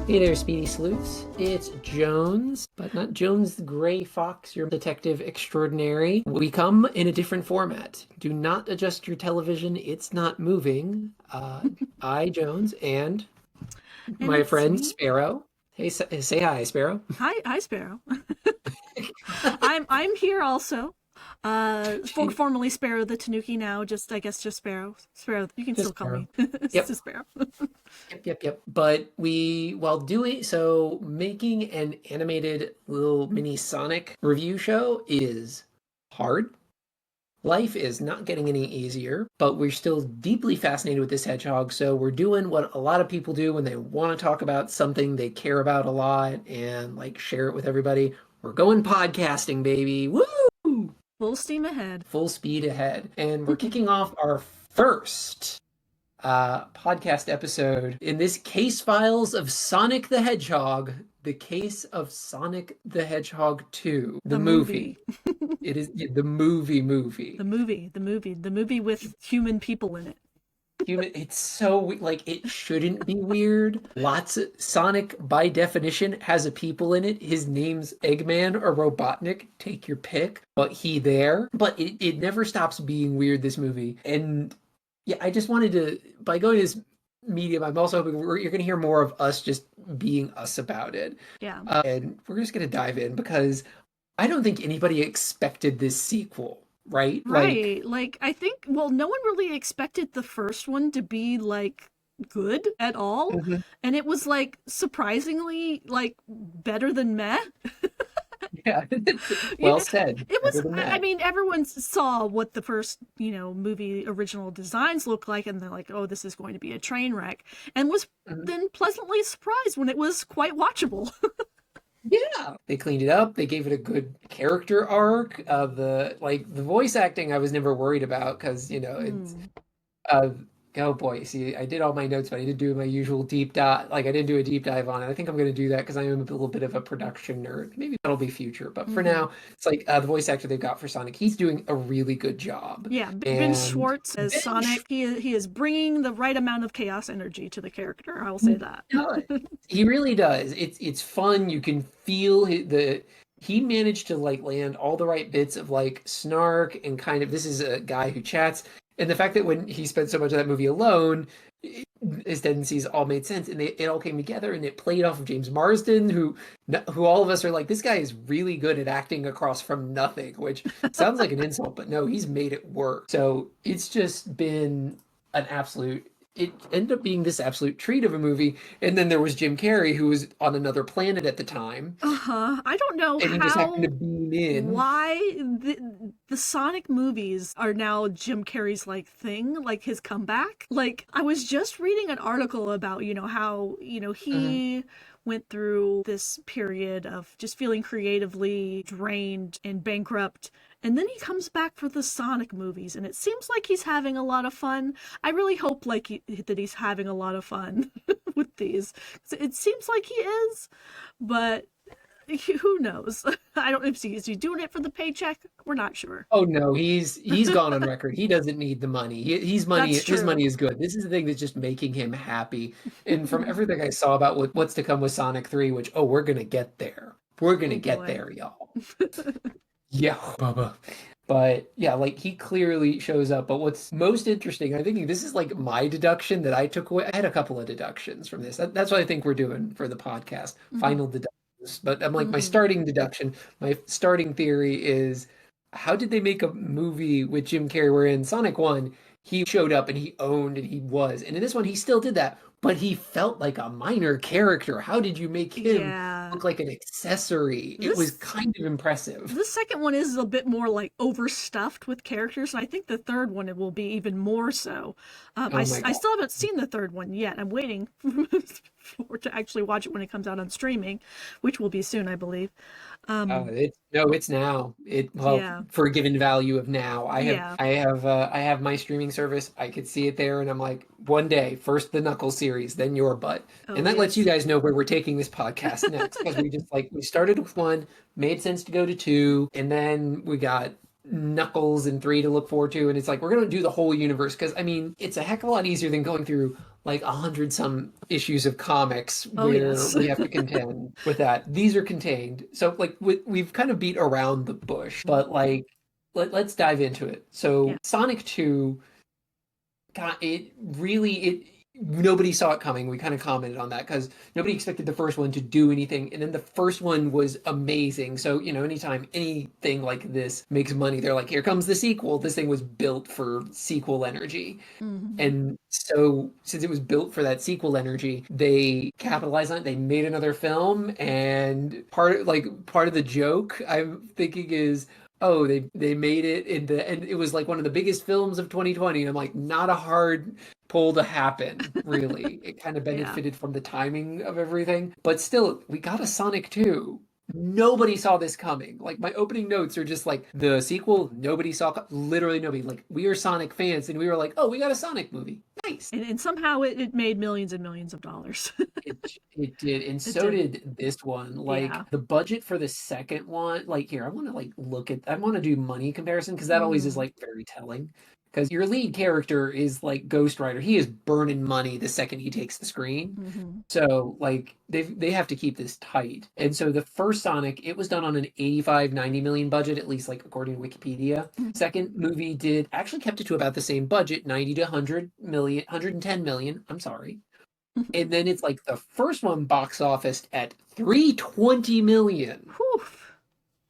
Hey there, Speedy Sleuths. It's Jones, but not Jones the Gray Fox, your detective extraordinary. We come in a different format. Do not adjust your television, it's not moving. I, Jones, and my it's friend me. Sparrow. Hey, say hi, Sparrow. Hi, Sparrow. I'm here also. Formerly Sparrow the Tanuki, now just I guess just Sparrow. Sparrow, you can Just still call Sparrow. me. It's Yep, just Sparrow. yep. But while doing so, making an animated little mini Sonic review show is hard. Life is not getting any easier, but we're still deeply fascinated with this hedgehog. So we're doing what a lot of people do when they want to talk about something they care about a lot and like share it with everybody. We're going podcasting, baby. Woo! Full steam ahead. Full speed ahead. And we're kicking off our first podcast episode in this case files of Sonic the Hedgehog, the case of Sonic the Hedgehog 2, the movie. It is the movie. The movie with human people in it. It's so like it shouldn't be weird. Lots of Sonic by definition has a people in it. His name's Eggman or Robotnik, take your pick. But he there. But it never stops being weird, this movie. And yeah, I just wanted to, by going to this medium, I'm also hoping you're going to hear more of us just being us about it. Yeah. And we're just going to dive in because I don't think anybody expected this sequel, right? Right. Like I think no one really expected the first one to be like good at all. Mhm. And it was like surprisingly like better than meh. Yeah. You Well know, said. it was, Better than I that. mean, everyone saw what the first, movie original designs look like, and they're like, oh, this is going to be a train wreck, and was Mhm. then pleasantly surprised when it was quite watchable. Yeah, they cleaned it up. They gave it a good character arc. The voice acting, I was never worried about because it's Hmm. uh oh boy. See, I did all my notes, but I didn't do my usual deep dive. Like I didn't do a deep dive on it. I think I'm going to do that because I am a little bit of a production nerd. Maybe that'll be future, but for Hmm. now, it's like the voice actor they've got for Sonic. He's doing a really good job, Yeah, Ben and Schwartz as Ben Sonic, he is bringing the right amount of chaos energy to the character. I will say He that. does. He really does. It's fun. You can feel he managed to like land all the right bits of like snark and kind of this is a guy who chats, and the fact that when he spent so much of that movie alone, his tendencies all made sense and it all came together and it played off of James Marsden, who all of us are like, this guy is really good at acting across from nothing, which sounds like an insult, but no, he's made it work. So it's just been an absolute it ended up being this absolute treat of a movie. And then there was Jim Carrey, who was on another planet at the time, Uh-huh. I don't know and he just happened to beam in. why the Sonic movies are now Jim Carrey's like thing, like his comeback. Like I was just reading an article about, how, Mhm. he went through this period of just feeling creatively drained and bankrupt. And then he comes back for the Sonic movies, and it seems like he's having a lot of fun. I really hope that he's having a lot of fun with these. It seems like he is, but who knows? I don't know if he's doing it for the paycheck. We're not sure. Oh no, he's gone on record. He doesn't need the money. He's money. That's His true. money is good. This is the thing that's just making him happy. And from everything I saw about what's to come with Sonic 3, which we're gonna get there. We're gonna Oh get boy. there, y'all. Yeah, Bubba. But yeah, like he clearly shows up. But what's most interesting, I think this is like my deduction that I took away. I had a couple of deductions from this. That's what I think we're doing for the podcast. Hmm. Final deductions. But I'm like, my Hmm. starting deduction, my starting theory is how did they make a movie with Jim Carrey where in Sonic 1, he showed up and he owned and he was. And in this one, he still did that, but he felt like a minor character. How did you make him Yeah. look like an accessory? It was This kind of impressive. this second one is a bit more like overstuffed with characters, and I think the third one it will be even more so. Oh my I God. still haven't seen the third one yet. I'm waiting to actually watch it when it comes out on streaming, which will be soon, I believe. Um, It's now. yeah, For a given value of now. yeah. I have my streaming service. I could see it there, and I'm like, one day, first the Knuckles series, then your butt, Oh and that lets you yes. guys know where we're taking this podcast next because we just like we started with one, made sense to go to two, and then we got Knuckles and 3 to look forward to, and it's like we're gonna do the whole universe because I mean it's a heck of a lot easier than going through like 100 some issues of comics Oh, where yes. we have to contend with that. These are contained, so like we've kind of beat around the bush, but like let's dive into it. So Yeah. Sonic 2, God, it really it nobody saw it coming. We kind of commented on that because nobody expected the first one to do anything, and then the first one was amazing. So you know, anytime anything like this makes money, they're like, "Here comes the sequel." This thing was built for sequel energy. Hmm. And so, since it was built for that sequel energy, they capitalized on it. They made another film, and part of the joke I'm thinking is, oh, they made it and it was like one of the biggest films of 2020. And I'm like, not a hard pull to happen, really. It kind of Yeah. benefited from the timing of everything, but still, we got a Sonic 2. Nobody saw this coming. Like my opening notes are just like the sequel. Nobody saw, literally nobody. Like we are Sonic fans, and we were like, "Oh, we got a Sonic movie. Nice." And somehow it made millions and millions of dollars. It did, and It so did. did this one. Like Yeah. the budget for the second one. Like here, I want to like look at. I want to do money comparison because that always is Mm. like very telling. Because your lead character is like Ghost Rider. He is burning money the second he takes the screen. Hmm. So like they have to keep this tight. And so the first Sonic, it was done on an 85, 90 million budget, at least like according to Wikipedia. Second movie did actually kept it to about the same budget, 90 to 100 million, 110 million. I'm sorry. And then it's like the first one box office at 320 million. Whew.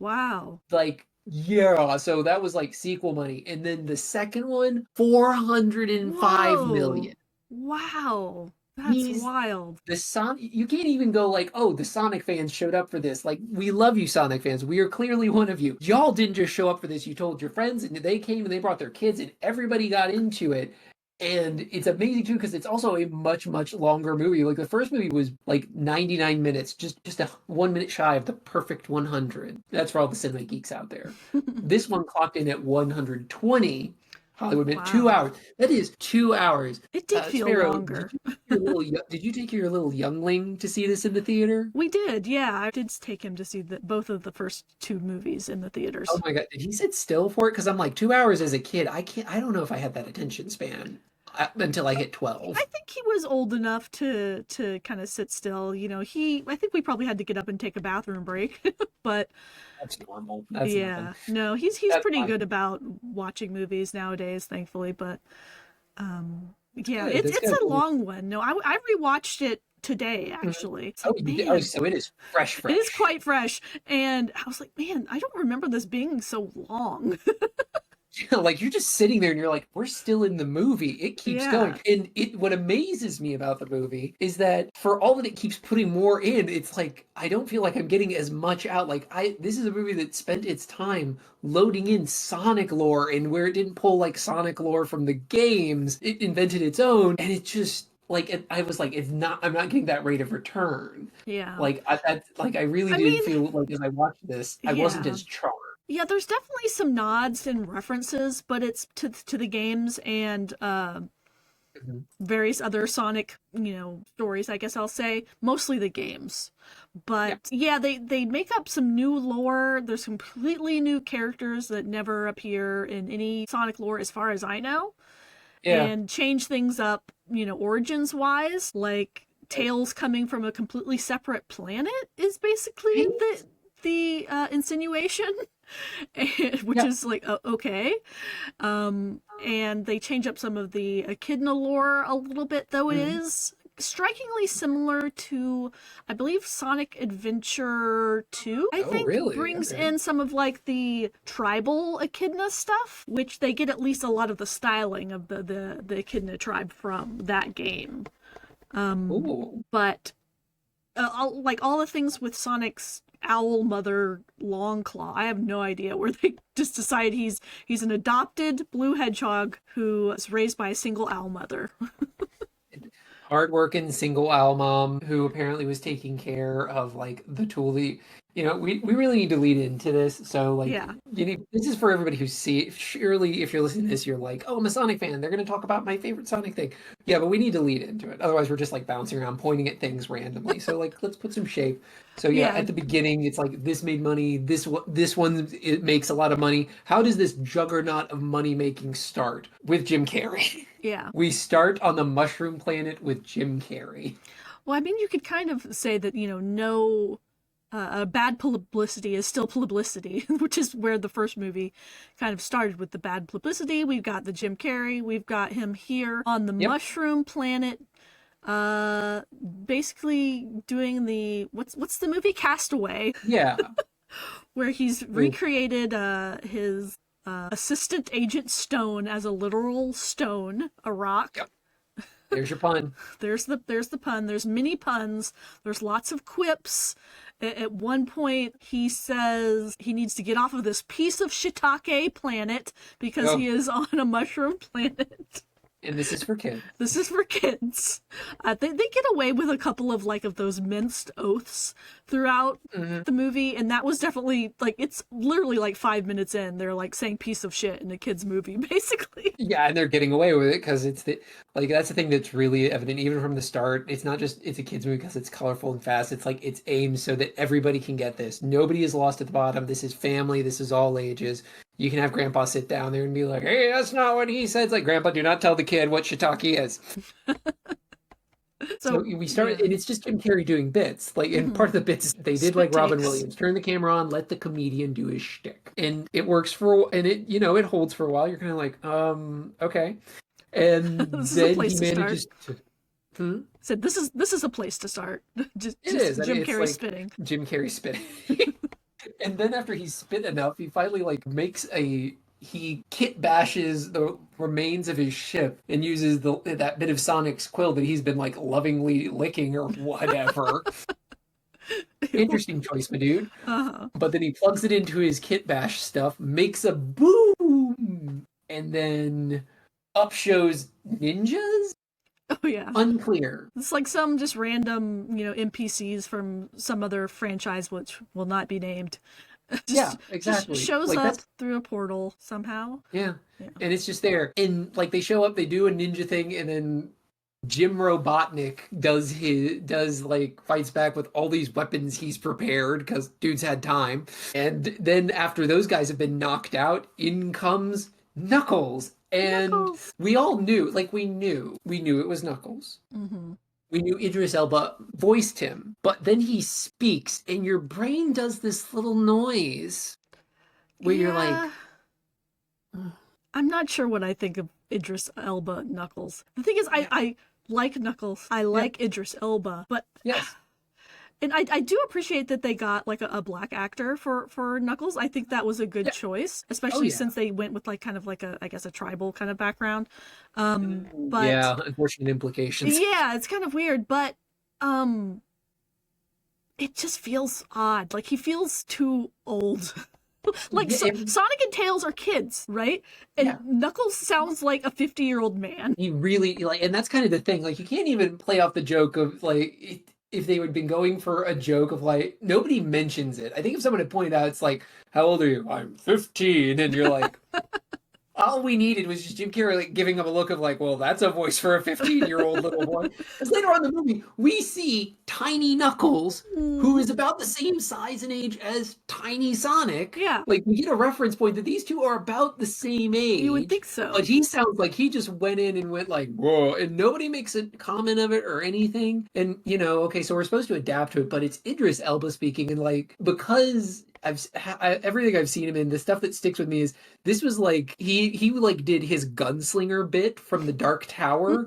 Wow. Like, yeah, so that was like sequel money. And then the second one, 405 Whoa. million. Wow. That's He's wild. the Sonic, you can't even go like, oh, the Sonic fans showed up for this. Like, we love you, Sonic fans. We are clearly one of you. Y'all didn't just show up for this. You told your friends, and they came and they brought their kids, and everybody got into it. And it's amazing too because it's also a much, much longer movie. Like the first movie was like 99 minutes, just a 1 minute shy of the perfect 100. That's for all the cinema geeks out there. This one clocked in at 120 Hollywood minute, two Wow. hours. That is 2 hours. It did feel Sparrow, longer. did you take your little youngling to see this in the theater? We did, yeah. I did take him to see both of the first two movies in the Oh theaters. my God, did he sit still for it? Because I'm like 2 hours as a kid. I don't know if I had that attention span until I hit I 12. think he was old enough to kind of sit still. I think we probably had to get up and take a bathroom break. But That's normal. That's nothing. yeah, no, he's That's pretty fine. good about watching movies nowadays, thankfully. But That's yeah, good. That's it's good. a long one. No, I rewatched it today Mhm. actually. It's Oh, like, you did. Oh, man, so it is fresh, it is fresh. quite fresh, and I was like, man, I don't remember this being so long. Like you're just sitting there and you're like, we're still in the movie. It keeps going. Yeah, And what amazes me about the movie is that for all that it keeps putting more in, it's like I don't feel like I'm getting as much out. Like this is a movie that spent its time loading in Sonic lore, and where it didn't pull like Sonic lore from the games, it invented its own, and it just like I was like, it's not. I'm not getting that rate of return. yeah. Like I really I didn't mean, feel like as I watched this, I wasn't yeah. as charmed. Yeah, there's definitely some nods and references, but it's to the games and Mhm. various other Sonic, stories, I guess I'll say. Mostly the games. Yeah, But yeah, they make up some new lore. There's completely new characters that never appear in any Sonic lore as far as I know. yeah. And change things up, origins wise, like Tails coming from a completely separate planet is basically Right? the insinuation. Which Yeah. is like okay. And they change up some of the echidna lore a little bit, though it Mhm. is strikingly similar to, I believe, Sonic Adventure 2, I Oh, think, really? brings Okay. in some of like the tribal echidna stuff, which they get at least a lot of the styling of the echidna tribe from that game. But like all the things with Sonic's owl mother Longclaw, I have no idea where they just decide he's an adopted blue hedgehog who was raised by a single owl mother. Hardworking single owl mom who apparently was taking care of like the tool. we really need to lead into this. So, like, Yeah. this is for everybody who surely, if you're listening to this, you're like, oh, I'm a Sonic fan. They're going to talk about my favorite Sonic thing. Yeah, but we need to lead into it. Otherwise, we're just like bouncing around, pointing at things randomly. So, like, let's put some shape. So, yeah, Yeah. at the beginning, it's like this made money. This one it makes a lot of money. How does this juggernaut of money making start? With Jim Carrey. Yeah. We start on the Mushroom Planet with Jim Carrey. Well, I mean, you could kind of say that, no bad publicity is still publicity, which is where the first movie kind of started with the bad publicity. We've got the Jim Carrey, we've got him here on the Yep. Mushroom Planet, basically doing the what's the movie Castaway, Yeah. where he's recreated his assistant Agent Stone as a literal stone, a rock. Yep. There's your pun. There's the pun. There's many puns. There's lots of quips. At one point, he says he needs to get off of this piece of shiitake planet because he is on a mushroom planet. And this is for kids. This is for kids. They get away with a couple of of those minced oaths throughout the movie, and that was definitely it's literally 5 minutes in, they're saying piece of shit in a kids movie, basically. Yeah, and they're getting away with it because it's that's the thing that's really evident even from the start. It's not just it's a kids movie because it's colorful and fast. It's it's aimed so that everybody can get this. Nobody is lost at the bottom. This is family. This is all ages. You can have Grandpa sit down there and be like, "Hey, that's not what he said." It's like, Grandpa, do not tell the kid what shiitake is. So we start, and it's just Jim Carrey doing bits. And part of the bits they did like Robin Williams, turn the camera on, let the comedian do his shtick, and it works and it holds for a while. You're kind of like, okay, and then he manages to. Said this is a place to start. just Jim Carrey spitting. Jim Carrey spitting. And then after he's spit enough, he finally he kit bashes the remains of his ship and uses that bit of Sonic's quill that he's been lovingly licking or whatever. Interesting choice, my dude. Uh-huh. But then he plugs it into his kit bash stuff, makes a boom, and then up shows ninjas. Oh yeah. Unclear. It's some just random, NPCs from some other franchise which will not be named. Yeah, exactly. Just shows up through a portal somehow. Yeah. And it's just there. And they show up, they do a ninja thing, and then Jim Robotnik fights back with all these weapons he's prepared because dude's had time. And then after those guys have been knocked out, in comes Knuckles. And we all knew, we knew it was Knuckles. Mm-hmm. We knew Idris Elba voiced him, but then he speaks, and your brain does this little noise where you're like, I'm not sure what I think of Idris Elba Knuckles. The thing is, I like Knuckles. I like Idris Elba, but yes. And I do appreciate that they got a black actor for Knuckles. I think that was a good choice, especially since they went with kind of a tribal kind of background. But yeah, unfortunate implications. Yeah, it's kind of weird, but it just feels odd. He feels too old. Sonic and Tails are kids, right? And Knuckles sounds like a 50-year-old man. He really and that's kind of the thing. You can't even play off the joke of if they had been going for a joke of nobody mentions it. I think if someone had pointed out, it's how old are you? I'm 15. And you're like, all we needed was just Jim Carrey giving him a look of well, that's a voice for a 15-year-old little boy. Because later on in the movie, we see tiny Knuckles, who is about the same size and age as tiny Sonic. Yeah. We get a reference point that these two are about the same age. You would think so. But he sounds like he just went in and went whoa, and nobody makes a comment of it or anything. And, okay, so we're supposed to adapt to it, but it's Idris Elba speaking, and because everything I've seen him in, the stuff that sticks with me is this was he did his gunslinger bit from the Dark Tower.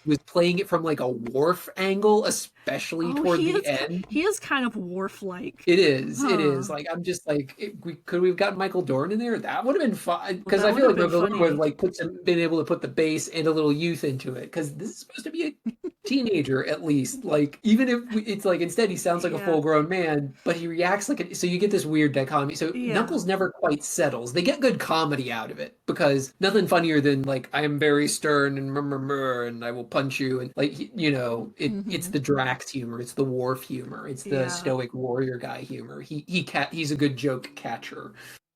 Was playing it from a Worf angle, especially toward the end. He is kind of Worf-like. It is. It is. I'm just could we have gotten Michael Dorn in there? That would have been fun because I feel the villain would have been able to put the bass and a little youth into it because this is supposed to be teenager at least. Like even if it's like instead he sounds like a Yeah. full grown man, but he reacts like so you get this weird dichotomy. So Yeah. Knuckles never quite settles. They get good comedy out of it because nothing funnier than like I am very stern and and I will punch you and like it's Hmm. the Drax humor, it's the Worf humor, it's the Yeah. stoic warrior guy humor. He's a good joke catcher,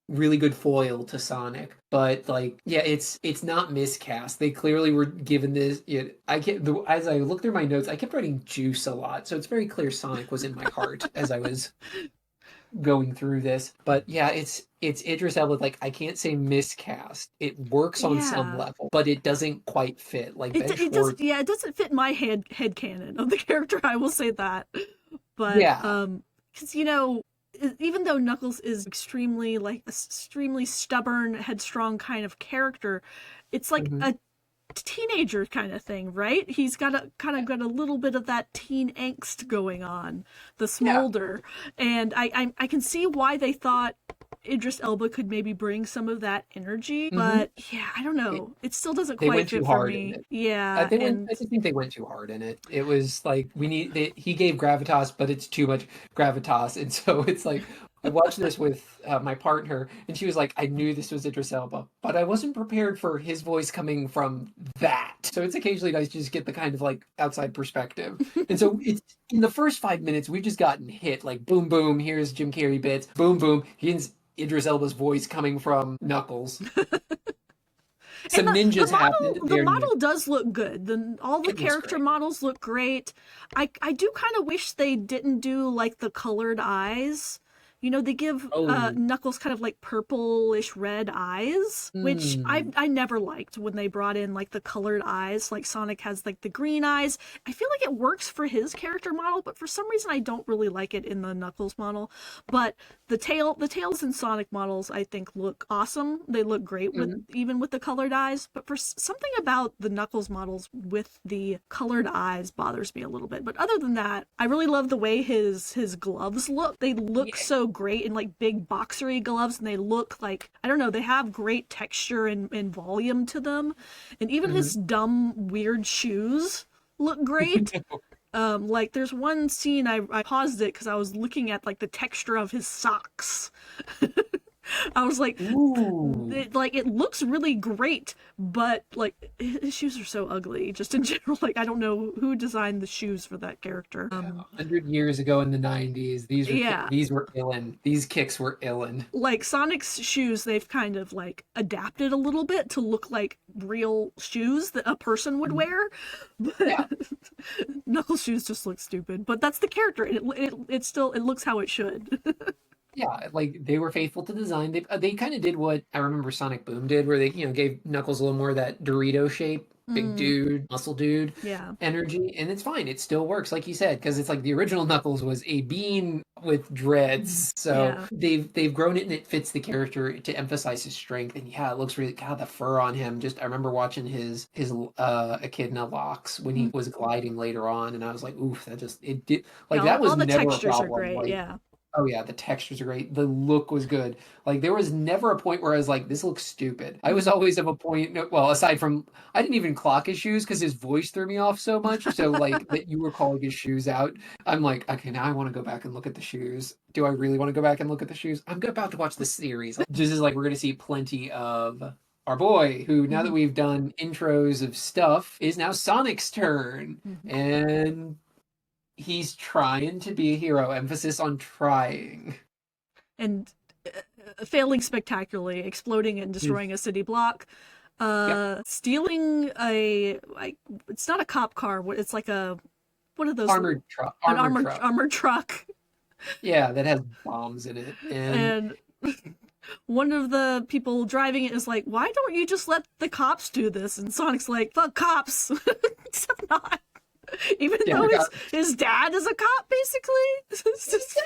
really good foil to Sonic. But like, yeah, it's not miscast. They clearly were given this. As I looked through my notes, I kept writing Juice a lot, so it's very clear Sonic was in my heart as I was going through this. But yeah, it's Idris Elba. Like I can't say miscast. It works on some Yeah. level, but it doesn't quite fit. Like Ben It does, Schwartz. yeah, it doesn't fit my head canon of the character, I will say that. But Yeah. cuz even though Knuckles is extremely like extremely stubborn, headstrong kind of character, it's like Hmm. a teenager kind of thing, right? He's got a kind of got a little bit of that teen angst going on, the Yeah. smolder, and I can see why they thought Idris Elba could maybe bring some of that energy, Hmm. but yeah, I don't know. It still doesn't They quite went too fit for hard in me. it. Yeah, They went. and I just think they went too hard in it. It was like he gave gravitas, but it's too much gravitas, and so it's like I watched this with my partner, and she was like, "I knew this was Idris Elba, but I wasn't prepared for his voice coming from that." So it's occasionally nice to just get the kind of like outside perspective, and so it's in the first 5 minutes we've just gotten hit like boom boom. Here's Jim Carrey bits, boom boom. Here's Idris Elba's voice coming from Knuckles. and Some ninjas happened. the They're model does look good. All the it looks character great. models look great. I do kind of wish they didn't do like the colored eyes. They give Oh. Knuckles kind of like purplish red eyes, which Hmm. I never liked when they brought in like the colored eyes. Like Sonic has like the green eyes. I feel like it works for his character model, but for some reason I don't really like it in the Knuckles model. But the tails in Sonic models I think look awesome. They look great with Mhm. even with the colored eyes. But for something about the Knuckles models with the colored eyes bothers me a little bit. But other than that, I really love the way his gloves look. They look Yeah. so great in like big boxery gloves, and they look like I don't know. They have great texture and volume to them, and even his Mhm. dumb weird shoes look great. Like there's one scene I paused it because I was looking at like the texture of his socks. I was like, Ooh. it looks really great, but like his shoes are so ugly. Just in general, like I don't know who designed the shoes for that character. Yeah, 100 years ago in the 90s, Yeah, these were illin. These kicks were illin. like Sonic's shoes, they've kind of like adapted a little bit to look like real shoes that a person would wear, Yeah, but Knuckles' shoes just look stupid. But that's the character, and it still it looks how it should. yeah, like they were faithful to design. They kind of did what I remember Sonic Boom did, where they gave Knuckles a little more of that Dorito shape, big Mm, dude, muscle dude yeah. energy, and it's fine. It still works, like you said, because it's like the original Knuckles was a bean with dreads. So Yeah. they've grown it and it fits the character to emphasize his strength. And yeah, it looks really God, the fur on him. Just I remember watching his echidna locks when he Mm. was gliding later on, and I was like, oof, that just it did Yeah, like that was all the never a textures are problem. great. Like Yeah. oh yeah, the textures are great. The look was good. Like there was never a point where I was like, this looks stupid. I was Mm. always of a point. Well, aside from I didn't even clock his shoes because his voice threw me off so much. So like that you were calling his shoes out. I'm like, okay, now I want to go back and look at the shoes. Do I really want to go back and look at the shoes? I'm about to watch the series. Just as like we're gonna see plenty of our boy, who now that Mhm. we've done intros of stuff, is now Sonic's turn. Mhm. And he's trying to be a hero. Emphasis on trying. And failing spectacularly, exploding and Mm. destroying a city block. Yep. Stealing a like it's not a cop car. It's like a what are those? Armored truck. An Armored truck. armored truck. Yeah, that has bombs in it. And And one of the people driving it is like, "Why don't you just let the cops do this?" And Sonic's like, "Fuck cops," except not. Even yeah, though his dad is a cop, basically. It's just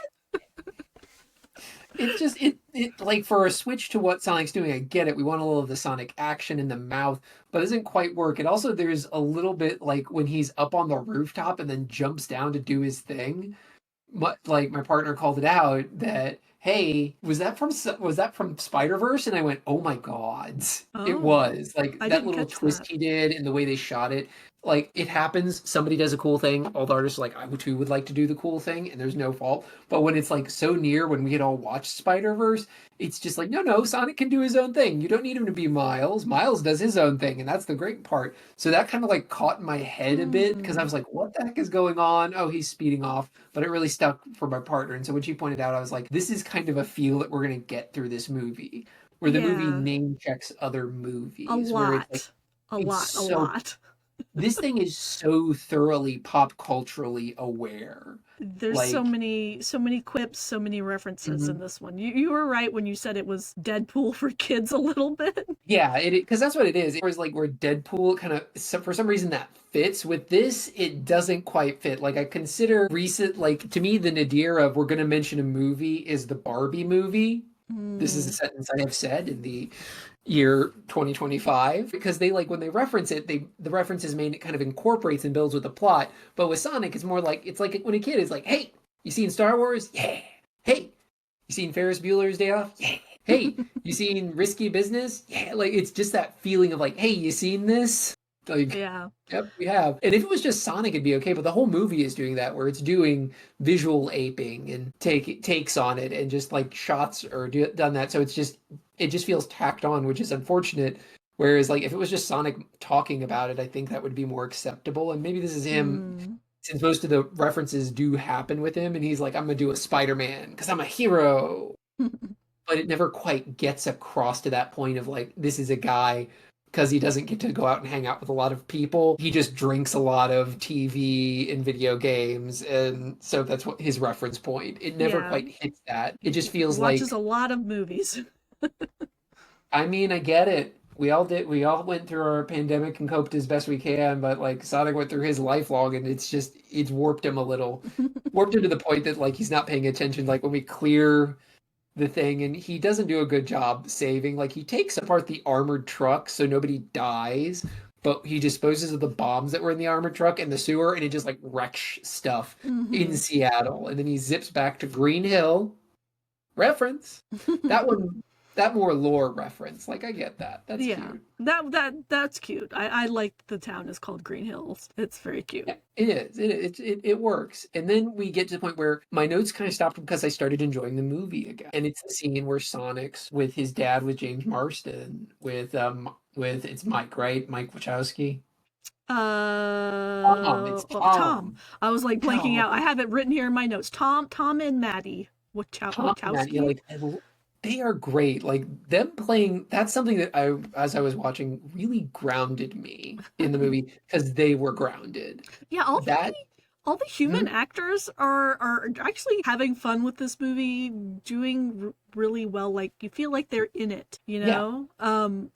it's just it like for a switch to what Sonic's doing, I get it. We want a little of the Sonic action in the mouth, but it doesn't quite work. It also there's a little bit like when he's up on the rooftop and then jumps down to do his thing. Like my partner called it out that hey, was that from Spider Verse? And I went, oh my god, it oh, was like I that didn't little catch twist that. he did and the way they shot it Like, it happens, somebody does a cool thing, all the artists are like, I too would like to do the cool thing, and there's no fault. But when it's like so near, when we had all watched Spider-Verse, it's just like, no, Sonic can do his own thing. You don't need him to be Miles. Miles does his own thing, and that's the great part. So that kind of like caught in my head a bit because I was like, what the heck is going on? Oh, he's speeding off. But it really stuck for my partner. And so when she pointed out, I was like, this is kind of a feel that we're going to get through this movie, where the movie Yeah. name checks other A movies, where it's like, lot. A it's lot. A so lot. this thing is so thoroughly pop culturally aware. There's Like, so many quips, so many references in mhm. this one. You were right when you said it was Deadpool for kids a little bit. Yeah, it because that's what it is. It was like where Deadpool kind of for some reason that fits. With this, it doesn't quite fit. Like I consider recent, like to me, the nadir of we're going to mention a movie is the Barbie movie. This is a Mm, sentence I have said in the year 2025 because they like when they reference it, the reference is made, it kind of incorporates and builds with the plot. But with Sonic, it's more like it's like when a kid is like, "Hey, you seen Star Wars? Yeah. Hey, you seen Ferris Bueller's Day Off? Yeah. Hey, you seen Risky Business? Yeah." Like it's just that feeling of like, "Hey, you seen this?" Like, yeah. yep, we have. And if it was just Sonic, it'd be okay. But the whole movie is doing that, where it's doing visual aping and takes on it, and just like shots or done that. So it just feels tacked on, which is unfortunate. Whereas like if it was just Sonic talking about it, I think that would be more acceptable. And maybe this is him, Mm. since most of the references do happen with him, and he's like, I'm gonna do a Spider-Man because I'm a hero. But it never quite gets across to that point of like this is a guy, because he doesn't get to go out and hang out with a lot of people. He just drinks a lot of TV and video games, and so that's what his reference point. It never Yeah. quite hits that. It just feels Watches like, a lot of movies. I mean, I get it. We all did. We all went through our pandemic and coped as best we can, but like Sonic went through his lifelong, and it's warped him a little, warped him to the point that like he's not paying attention. Like when we clear the thing, and he doesn't do a good job saving. Like he takes apart the armored truck so nobody dies, but he disposes of the bombs that were in the armored truck and the sewer, and it just like wrecks stuff in Hmm. Seattle. And then he zips back to Green Hill. Reference. That one, that more lore reference. Like I get that. That's Yeah. cute. That's cute. I like the town is called Green Hills. It's very cute. Yeah, it is. It works. And then we get to the point where my notes kind of stopped because I started enjoying the movie again. And it's the scene where Sonic's with his dad, with James Marsden, with it's Mike, right? Mike Wachowski. It's Oh, Tom. Tom. I was like blanking No, out. I have it written here in my notes. Tom and Maddie Tom and Matt, yeah, Wachowski. they are great. Like them playing, that's something that as I was watching, really grounded me in the movie because they were grounded. Yeah, That, all the human mhm, actors are actually having fun with this movie, doing really well. Like you feel like they're in it, you yeah. know.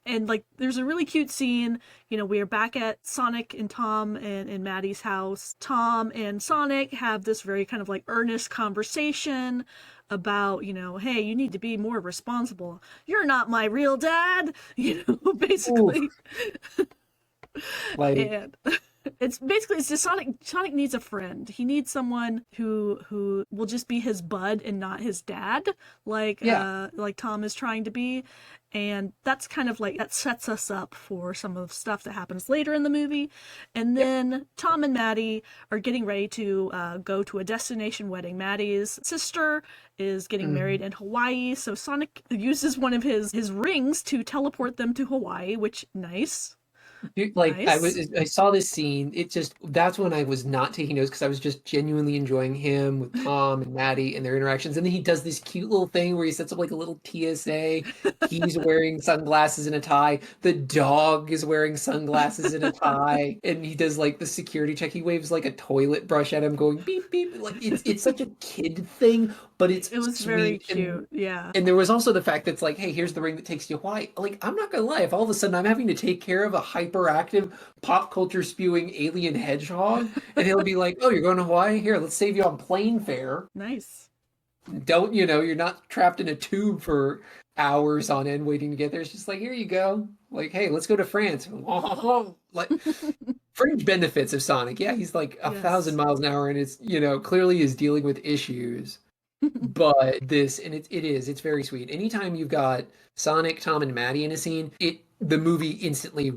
And like there's a really cute scene. You know, we are back at Sonic and Tom and Maddie's house. Tom and Sonic have this very kind of like earnest conversation about, you know, hey, you need to be more responsible. You're not my real dad, you know, Ooh, basically. like, And it's just Sonic needs a friend. He needs someone who will just be his bud and not his dad, yeah. like Tom is trying to be. And that's kind of like that sets us up for some of the stuff that happens later in the movie. And Yep. then Tom and Maddie are getting ready to go to a destination wedding. Maddie's sister is getting married Mhm. in Hawaii, so Sonic uses one of his rings to teleport them to Hawaii, which nice. Dude, like Nice. I saw this scene. It just that's when I was not taking notes because I was just genuinely enjoying him with Tom and Maddie and their interactions. And then he does this cute little thing where he sets up like a little TSA. He's wearing sunglasses and a tie. The dog is wearing sunglasses and a tie. And he does like the security check. He waves like a toilet brush at him, going beep beep. Like it's such a kid thing, but it's It was very sweet. cute. Yeah. And there was also the fact that it's like, hey, here's the ring that takes you to Hawaii. Like, I'm not gonna lie, if all of a sudden I'm having to take care of a hyperactive, pop culture spewing alien hedgehog, and he'll be like, oh, you're going to Hawaii? Here, let's save you on plane fare. Nice. Don't, you're not trapped in a tube for hours on end waiting to get there. It's just like, here you go. Like, hey, let's go to France. Like fringe benefits of Sonic. Yeah, he's like a thousand Yes. miles an hour, and it's, clearly is dealing with issues. But this, and it's very sweet. Anytime you've got Sonic, Tom, and Maddie in a scene, the movie instantly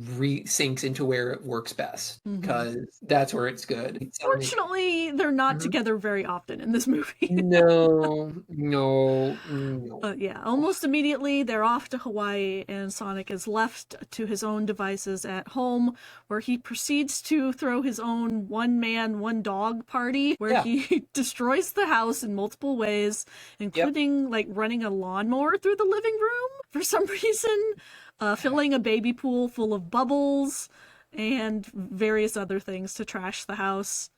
sinks into where it works best Hmm. because that's where it's good. Sonic. Fortunately, they're not Mhm. together very often in this movie. No, no, no. Yeah, almost immediately they're off to Hawaii, and Sonic is left to his own devices at home, where he proceeds to throw his own one man, one dog party, where Yeah. he destroys the house in multiple ways, Yep. including like running a lawnmower through the living room for some reason, filling a baby pool full of bubbles, and various other things to trash the house.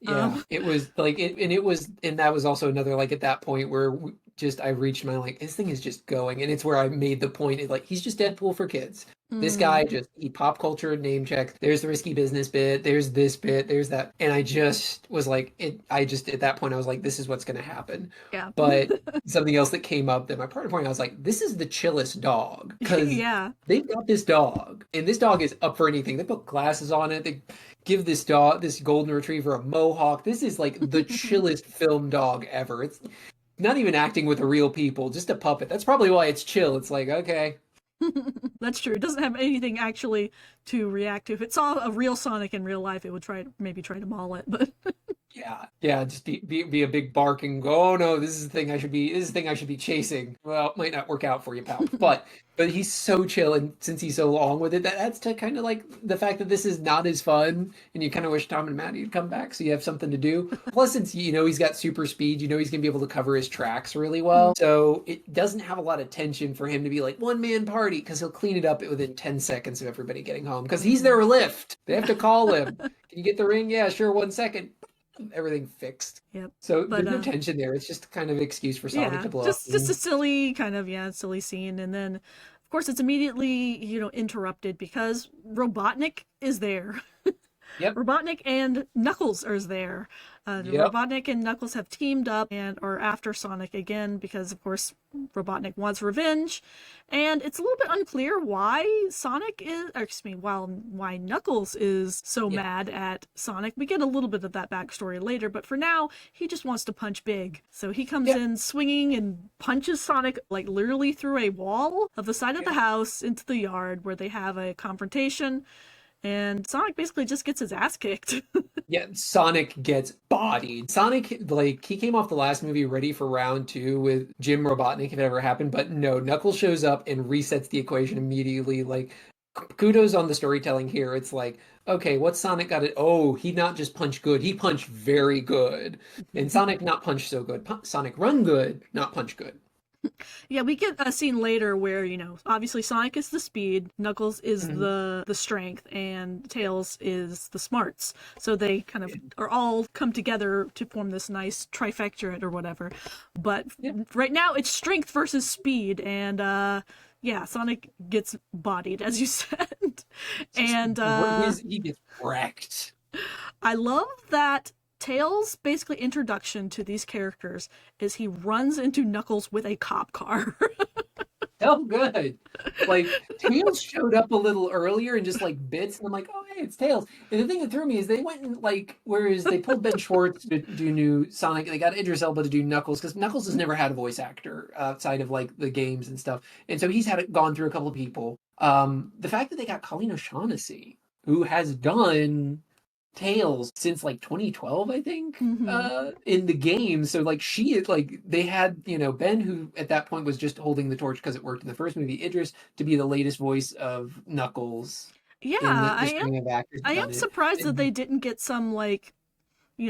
Yeah, Um, it was like it was, and that was also another like at that point where just I reached my like this thing is just going, and it's where I made the point like he's just Deadpool for kids. This mm, guy just he pop culture name checks. There's the risky business bit. There's this bit. There's that, and I just was like it. I just at that point I was like this is what's going to happen. yeah. But something else that came up that my partner pointed out, I was like this is the chillest dog because Yeah. they've got this dog, and this dog is up for anything. They put glasses on it. They give this dog, this golden retriever, a mohawk. This is like the chillest film dog ever. It's not even acting with the real people, just a puppet. That's probably why it's chill. It's like, okay, That's true. It doesn't have anything actually to react to. If it saw a real Sonic in real life, it would maybe try to maul it. But yeah, yeah, just be a big bark and go, oh no, this is the thing I should be, this is the thing I should be chasing. Well, it might not work out for you, pal. But he's so chill, and since he's so long with it, that adds to kind of like the fact that this is not as fun, and you kind of wish Tom and Maddie would come back so you have something to do. Plus, since you know he's got super speed, you know he's gonna be able to cover his tracks really well, so it doesn't have a lot of tension for him to be like one man party because he'll clean it up within 10 seconds of everybody getting home because he's their lift. They have to call him. Can you get the ring? Yeah, sure. 1 second, everything fixed. yep. So But there's no tension there. It's just kind of excuse for Sonic yeah, to blow up. just a silly kind of silly scene, and then of course it's immediately interrupted because Robotnik is there. Yep. Robotnik and Knuckles are there. Yep. Robotnik and Knuckles have teamed up and are after Sonic again because, of course, Robotnik wants revenge. And it's a little bit unclear why Sonic is, or excuse me, why Knuckles is so Yeah. mad at Sonic. We get a little bit of that backstory later, but for now, he just wants to punch big. So he comes Yeah. in swinging and punches Sonic like literally through a wall of the side of the house into the yard where they have a confrontation. And Sonic basically just gets his ass kicked. Yeah. Sonic gets bodied. Sonic, like, he came off the last movie ready for round two with Jim Robotnik, if it ever happened. But no, Knuckles shows up and resets the equation immediately. Like, kudos on the storytelling here. It's like, okay, what's Sonic got it? Oh, he not just punch good, he punched very good. And Sonic not punch so good. Sonic run good, not punch good. Yeah, we get a scene later where, obviously Sonic is the speed, Knuckles is Mhm. the strength, and Tails is the smarts. So they kind of are all come together to form this nice trifecta or whatever. But Yeah. right now it's strength versus speed, and yeah, Sonic gets bodied, as you said. And He gets wrecked. I love that Tails' basically introduction to these characters is he runs into Knuckles with a cop car. Oh, good. Like Tails showed up a little earlier and just like bits, and I'm like, oh hey, it's Tails. And the thing that threw me is they went and like, whereas they pulled Ben Schwartz to do new Sonic, and they got Idris Elba to do Knuckles because Knuckles has never had a voice actor outside of like the games and stuff, and so he's had it gone through a couple of people. The fact that they got Colleen O'Shaughnessy, who has done Tails since like 2012, I think, Hmm. in the game. So like she is like they had, Ben, who at that point was just holding the torch because it worked in the first movie, Idris to be the latest voice of Knuckles Yeah, in the string of actors I that am done it. surprised that And they didn't get some like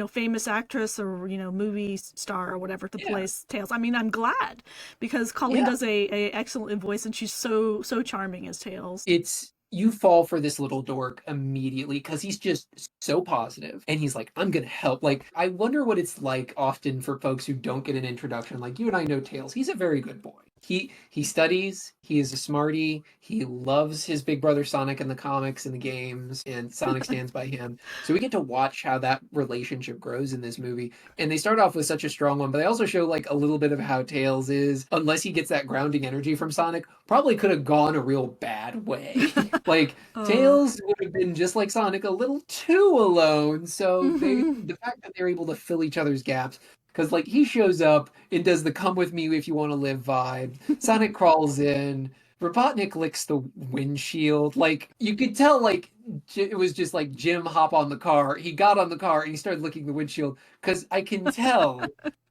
famous actress or movie star or whatever to yeah, play Tails. I mean, I'm glad because Colleen yeah. does a excellent voice and she's so charming as Tails. It's you fall for this little dork immediately because he's just so positive and he's like, I'm gonna help. Like, I wonder what it's like often for folks who don't get an introduction. Like you and I know Tails. He's a very good boy. He studies, he is a smarty, he loves his big brother Sonic in the comics and the games, and Sonic stands by him. So we get to watch how that relationship grows in this movie. And they start off with such a strong one, but they also show like a little bit of how Tails is, unless he gets that grounding energy from Sonic, probably could have gone a real bad way. Like Uh, Tails would have been just like Sonic, a little too alone. So mhm. the fact that they're able to fill each other's gaps, because like he shows up and does the "come with me if you want to live" vibe. Sonic crawls in. Robotnik licks the windshield. Like you could tell, like it was just like Jim hop on the car. He got on the car and he started licking the windshield because I can tell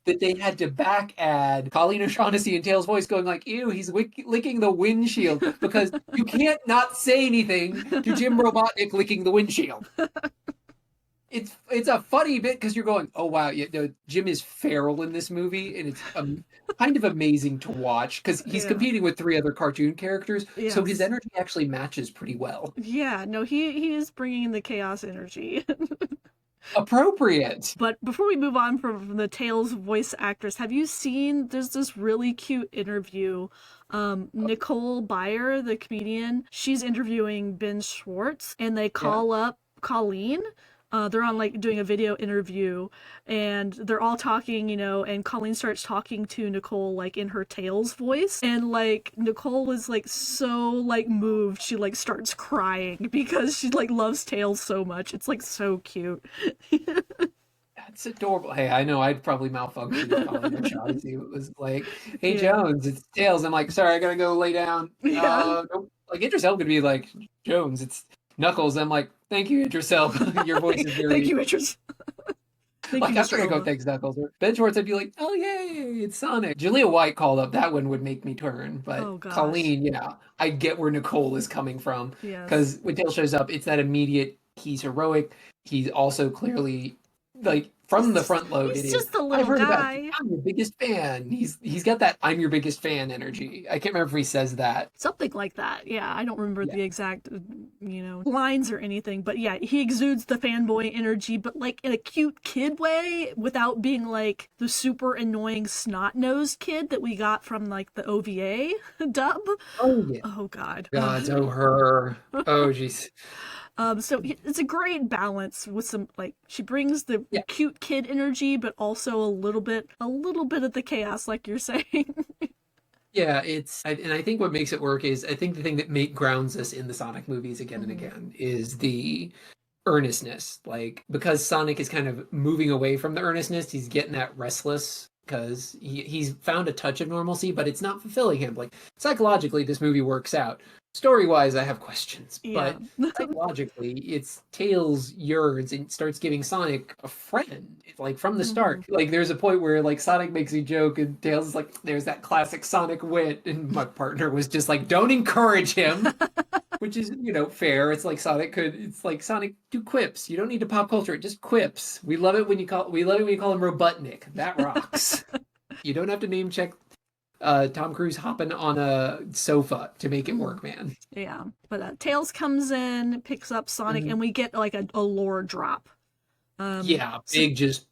that they had to back add Colleen O'Shaughnessy and Tails' voice going like, "Ew, he's licking the windshield," because you can't not say anything to Jim Robotnik licking the windshield. It's a funny bit because you're going, oh wow, yeah, no, Jim is feral in this movie, and it's kind of amazing to watch because he's Yeah. competing with three other cartoon characters, so his Yes. energy actually matches pretty well. Yeah, no, he is bringing in the chaos energy. Appropriate. But before we move on from the Tails voice actress, have you seen there's this really cute interview? Nicole Byer, the comedian, she's interviewing Ben Schwartz, and they Yeah. call up Colleen. They're on like doing a video interview, and they're all talking, and Colleen starts talking to Nicole like in her Tails voice, and like Nicole is like so like moved, she like starts crying because she like loves Tails so much. It's like so cute. That's adorable. Hey, I know I'd probably malfunction if Colleen O'Shaughnessy was like, "Hey Yeah. Jones, it's Tails." I'm like, "Sorry, I gotta go lay down." Yeah. Nope. Like Idris Elba could be like, "Jones, it's Knuckles." I'm like, "Thank you, Idris Elba. Your voice is Thank very you, Idris. Thank like you, I'm Mr. gonna go Elba. thanks Knuckles." Ben Schwartz, I'd be like, "Oh yay, it's Sonic." Julia White called up. That one would make me turn, but Oh gosh. Colleen, yeah, I get where Nicole is coming from Yes. because when Tails shows up, it's that immediate. He's heroic. He's also clearly like from the front load. It He's is. just a I've little heard about you. guy. I'm your biggest fan. He's got that I'm your biggest fan energy. I can't remember if he says that. Something like that. Yeah, I don't remember Yeah. the exact, lines or anything, but yeah, he exudes the fanboy energy, but like in a cute kid way without being like the super annoying snot-nosed kid that we got from like the OVA dub. Oh yeah. Oh god. God. Oh her. Oh jeez. So it's a great balance with some like she brings the Yeah. cute kid energy, but also a little bit of the chaos, like you're saying. Yeah, and I think what makes it work is I think the thing that grounds us in the Sonic movies again and Mhm. again is the earnestness. Like because Sonic is kind of moving away from the earnestness, he's getting that restless because he's found a touch of normalcy, but it's not fulfilling him. Like psychologically, this movie works out. Story wise, I have questions, Yeah. but psychologically, it's Tails yearns and starts giving Sonic a friend, like from the Mhm. start. Like there's a point where like Sonic makes a joke and Tails is like, "There's that classic Sonic wit," and my partner was just like, "Don't encourage him." Which is, fair. It's like Sonic do quips. You don't need to pop culture it, just quips. We love it when you call him Robotnik. That rocks. You don't have to name check Tom Cruise hopping on a sofa to make it Mhm. work, man. Yeah, but Tails comes in, picks up Sonic, Mhm. and we get like a lore drop. Yeah, So big just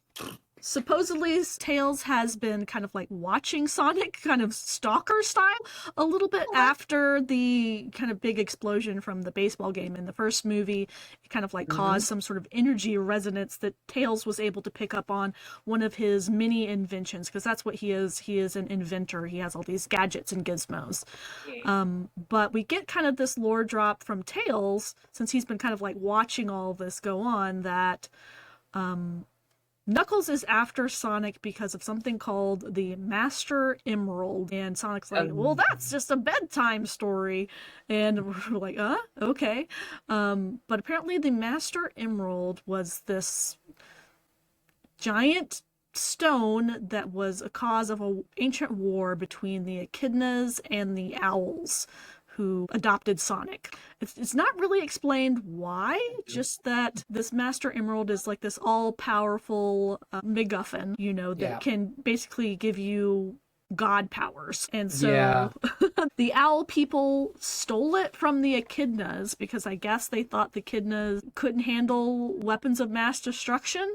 supposedly Tails has been kind of like watching Sonic, kind of stalker style, a little bit after the kind of big explosion from the baseball game in the first movie. It kind of like mhm. caused some sort of energy resonance that Tails was able to pick up on one of his mini inventions, because that's what he is. He is an inventor. He has all these gadgets and gizmos. But we get kind of this lore drop from Tails, since he's been kind of like watching all this go on, that Knuckles is after Sonic because of something called the Master Emerald. And Sonic's like, well, Um, that's just a bedtime story. And we're like, okay. But apparently, the Master Emerald was this giant stone that was a cause of an ancient war between the echidnas and the owls who adopted Sonic. It's not really explained why, just that this Master Emerald is like this all powerful MacGuffin, that yeah, can basically give you god powers. And yeah. so the owl people stole it from the echidnas because I guess they thought the echidnas couldn't handle weapons of mass destruction.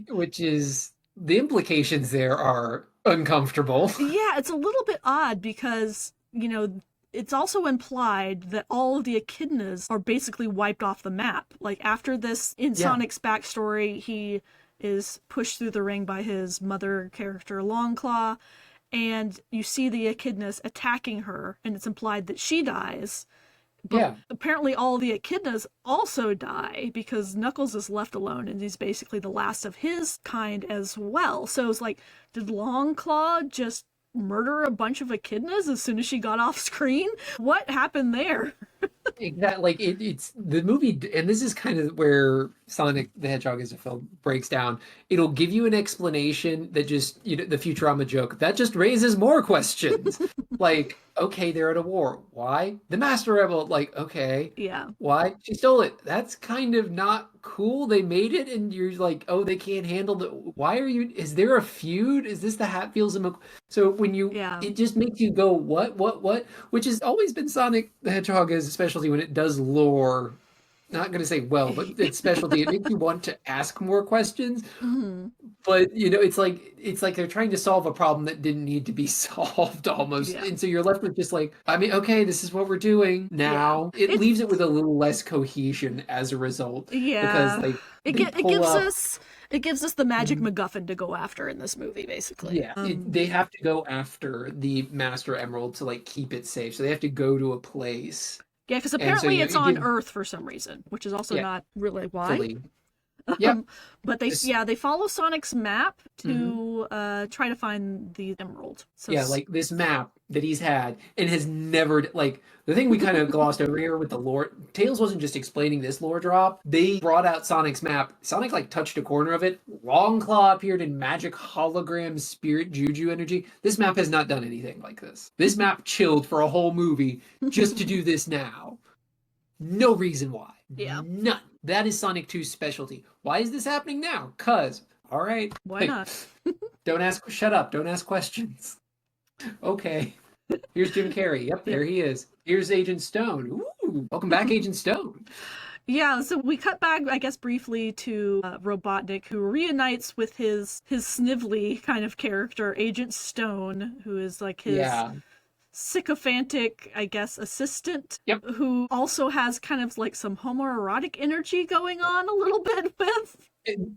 Which is the implications there are uncomfortable. Yeah, it's a little bit odd because, it's also implied that all of the echidnas are basically wiped off the map. Like, after this, in Yeah, Sonic's backstory, he is pushed through the ring by his mother character, Longclaw, and you see the echidnas attacking her, and it's implied that she dies. But yeah. apparently, all the echidnas also die because Knuckles is left alone, and he's basically the last of his kind as well. So it's like, did Longclaw just murder a bunch of echidnas as soon as she got off screen? What happened there? Exactly. Like it's the movie, and this is kind of where Sonic the Hedgehog as a film breaks down. It'll give you an explanation that just, the Futurama joke that just raises more questions. Like, okay, they're at a war. Why? The Master Rebel. Like, okay, Yeah. why? She stole it. That's kind of not cool. They made it, and you're like, oh, they can't handle the. Why are you? Is there a feud? Is this the Hatfields and so when Yeah. it just makes you go, what? Which has always been Sonic the Hedgehog's specialty when it does lore. Not going to say well, but its specialty. It makes you want to ask more questions. Hmm. But it's like they're trying to solve a problem that didn't need to be solved almost. Yeah. And so you're left with just like, I mean, okay, this is what we're doing now. Yeah. It leaves it with a little less cohesion as a result. Because Yeah. like It, they it pull gives up. us it gives us the magic Mhm. MacGuffin to go after in this movie, basically. Yeah, they have to go after the Master Emerald to like keep it safe. So they have to go to a place. Yeah, because And so apparently it's it on gives, Earth for some reason, which is also yeah, not really why. fully. Yep. But they This, they follow Sonic's map mhm. to try to find the emerald. So Yeah, like this map that he's had and has never like the thing we kind of glossed over here with the lore. Tails wasn't just explaining this lore drop. They brought out Sonic's map. Sonic like touched a corner of it. Longclaw appeared in magic hologram spirit juju energy. This map has not done anything like this. This map chilled for a whole movie just to do this now. No reason why. Yeah. None. That is Sonic 2's specialty. Why is this happening now? Cause, all right. why not? Don't ask, shut up. Don't ask questions. Okay. Here's Jim Carrey. Yep, there he is. Here's Agent Stone. Ooh, welcome back, Agent Stone. Yeah, so we cut back, I guess, briefly to Robotnik, who reunites with his Snively kind of character, Agent Stone, who is like his Yeah. sycophantic, I guess, assistant, Yep. who also has kind of like some homoerotic energy going on a little bit with.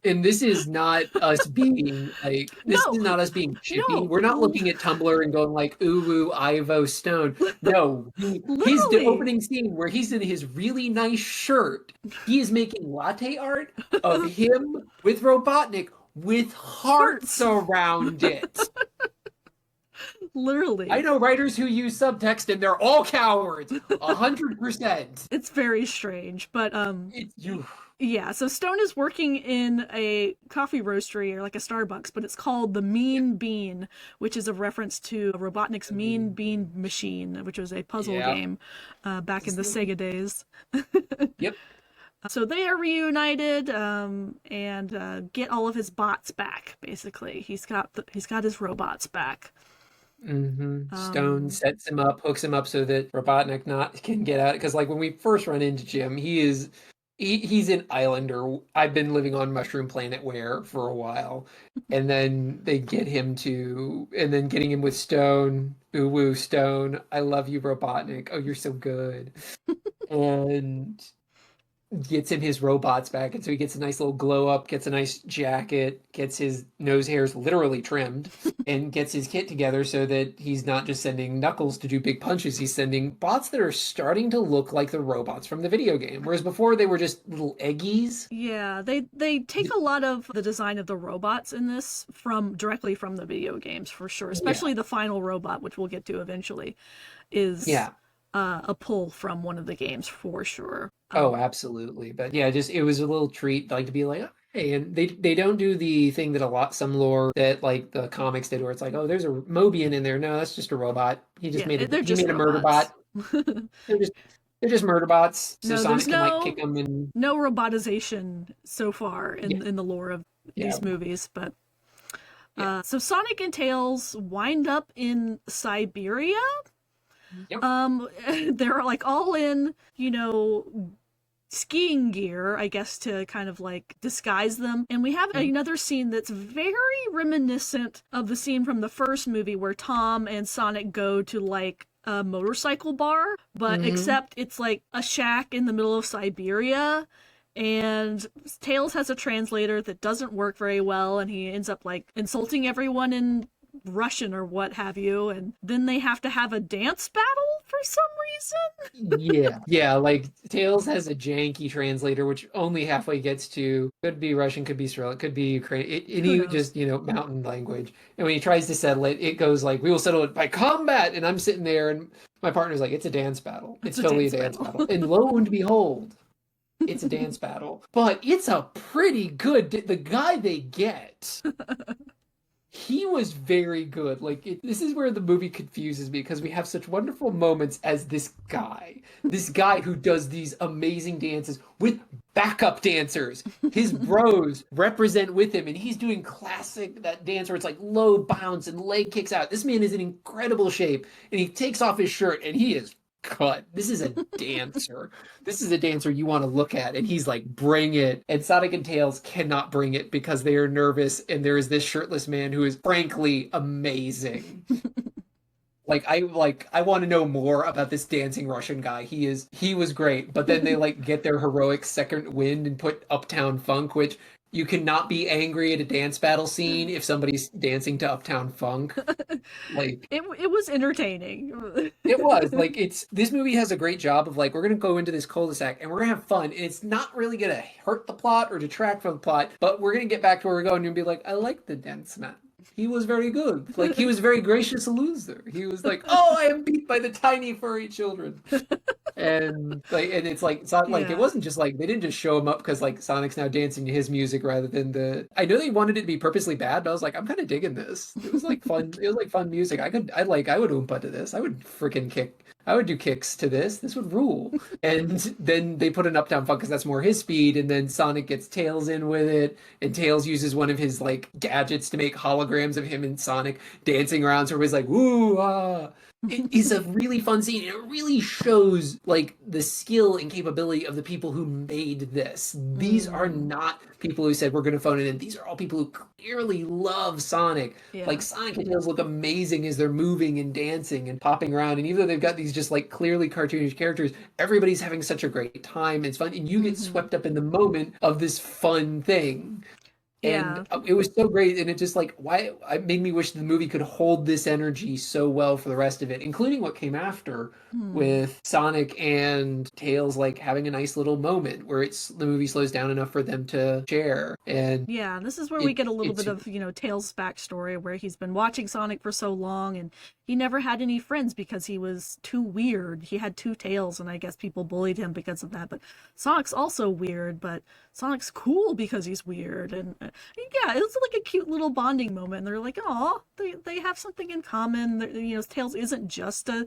And this is not us being like, this No, is not us being chippy. no, We're not looking at Tumblr and going like, ooh, ooh, Ivo Stone. No, his literally. opening scene where he's in his really nice shirt, he is making latte art of him with Robotnik with hearts around it. Literally. I know writers who use subtext and they're all cowards. 100%. It's very strange, but It's you. yeah, so Stone is working in a coffee roastery or like a Starbucks, but it's called the Mean Bean, which is a reference to Robotnik's Mean Bean Machine, which was a puzzle Yeah. game back in the Sega days. Yep. So they are reunited and get all of his bots back. Basically, he's got his robots back. Stone sets him up, hooks him up so that Robotnik can get out. Because like when we first run into Jim, he's an islander. I've been living on Mushroom Planet where for a while, and then they get him and then getting him with Stone. Ooh woo, Stone. I love you, Robotnik. Oh, you're so good. And gets him his robots back, and so he gets a nice little glow up, gets a nice jacket, gets his nose hairs literally trimmed, and gets his kit together so that he's not just sending Knuckles to do big punches, he's sending bots that are starting to look like the robots from the video game, whereas before they were just little eggies. Yeah, they take a lot of the design of the robots in this directly from the video games for sure. Especially the final robot, which we'll get to eventually, is a pull from one of the games for sure. Oh, absolutely. But yeah, just it was a little treat like to be like, hey, and they don't do the thing that some lore that like the comics did where it's like, oh, there's a Mobian in there. No, that's just a robot. He just made a murder bot. They're just murder bots. So Sonic can like kick them and no robotization so far in the lore of these movies, but so Sonic and Tails wind up in Siberia. Yep. They're like all in, skiing gear, I guess, to kind of like disguise them. And we have another scene that's very reminiscent of the scene from the first movie where Tom and Sonic go to like a motorcycle bar, but except it's like a shack in the middle of Siberia. And Tails has a translator that doesn't work very well, and he ends up like insulting everyone in Russian or what have you, and then they have to have a dance battle for some reason. Yeah, yeah, like Tails has a janky translator, which only halfway gets to could be Russian, could be Cyrillic, could be Ukrainian, Who any knows? just, mountain language. And when he tries to settle it, it goes like, we will settle it by combat. And I'm sitting there and my partner's like, it's a dance battle. It's It's a totally a dance dance battle. battle. And lo and behold, it's a dance battle. But it's a pretty good, the guy they get. He was very good. Like this is where the movie confuses me because we have such wonderful moments as this guy who does these amazing dances with backup dancers. His bros represent with him, and he's doing classic that dance where it's like low bounce and leg kicks out. This man is in incredible shape, and he takes off his shirt, and he is cut. This is a dancer. This is a dancer you want to look at. And he's like, bring it. And Sonic and Tails cannot bring it because they are nervous. And there is this shirtless man who is frankly amazing. I want to know more about this dancing Russian guy. He was great. But then they like get their heroic second wind and put Uptown Funk, which you cannot be angry at a dance battle scene if somebody's dancing to Uptown Funk. Like It was entertaining. it was like this movie has a great job of like we're gonna go into this cul-de-sac and we're gonna have fun and it's not really gonna hurt the plot or detract from the plot, but we're gonna get back to where we're going and be like, I like the dance man. He was very good. Like he was a very gracious loser. He was like, oh, I am beat by the tiny furry children. And it's like it's not like Yeah. it wasn't just like they didn't just show him up because like Sonic's now dancing to his music rather than the I know they wanted it to be purposely bad, but I was like, I'm kind of digging this. It was like fun. It was like fun music. I would oompa to this. I would freaking kick. I would do kicks to this. This would rule. And then they put an Uptown Funk because that's more his speed. And then Sonic gets Tails in with it. And Tails uses one of his like gadgets to make holograms of him and Sonic dancing around. So everybody's like, woo, ah. It is a really fun scene. It really shows like the skill and capability of the people who made this. These are not people who said we're going to phone it in. These are all people who clearly love Sonic. Yeah. Like Sonic and Tails look amazing as they're moving and dancing and popping around. And even though they've got these just like clearly cartoonish characters, everybody's having such a great time. It's fun, and you get swept up in the moment of this fun thing. Yeah. And it was so great, and it just like it made me wish the movie could hold this energy so well for the rest of it, including what came after with Sonic and Tails like having a nice little moment where the movie slows down enough for them to share. And Yeah, this is where we get a little bit of, Tails' backstory where he's been watching Sonic for so long and he never had any friends because he was too weird. He had two tails and I guess people bullied him because of that. But Sonic's also weird, but Sonic's cool because he's weird. And yeah, it was like a cute little bonding moment. They're like, oh, they have something in common. Tails isn't just a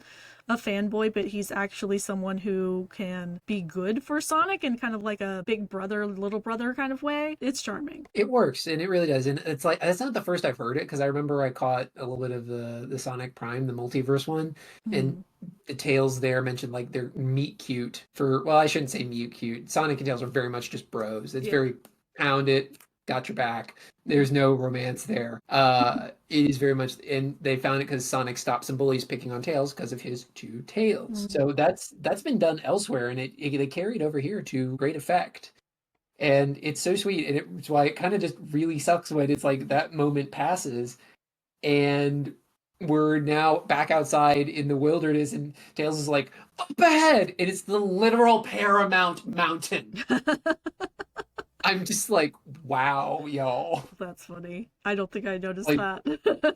fanboy, but he's actually someone who can be good for Sonic in kind of like a big brother, little brother kind of way. It's charming. it works, and it really does. And it's like that's not the first I've heard it because I remember I caught a little bit of the Sonic Prime, the multiverse one, and the Tails there mentioned like they're meet cute well, I shouldn't say meet cute. Sonic and Tails are very much just bros. It's very pound it, got your back. There's no romance there. It is very much, and they found it because Sonic stopped some bullies picking on Tails because of his two tails. So that's been done elsewhere, and they carried over here to great effect. And it's so sweet, and it's why it kind of just really sucks when it's like that moment passes, and we're now back outside in the wilderness, and Tails is like, up ahead! And it's the literal Paramount Mountain. I'm just like, wow, y'all. That's funny. I don't think I noticed that.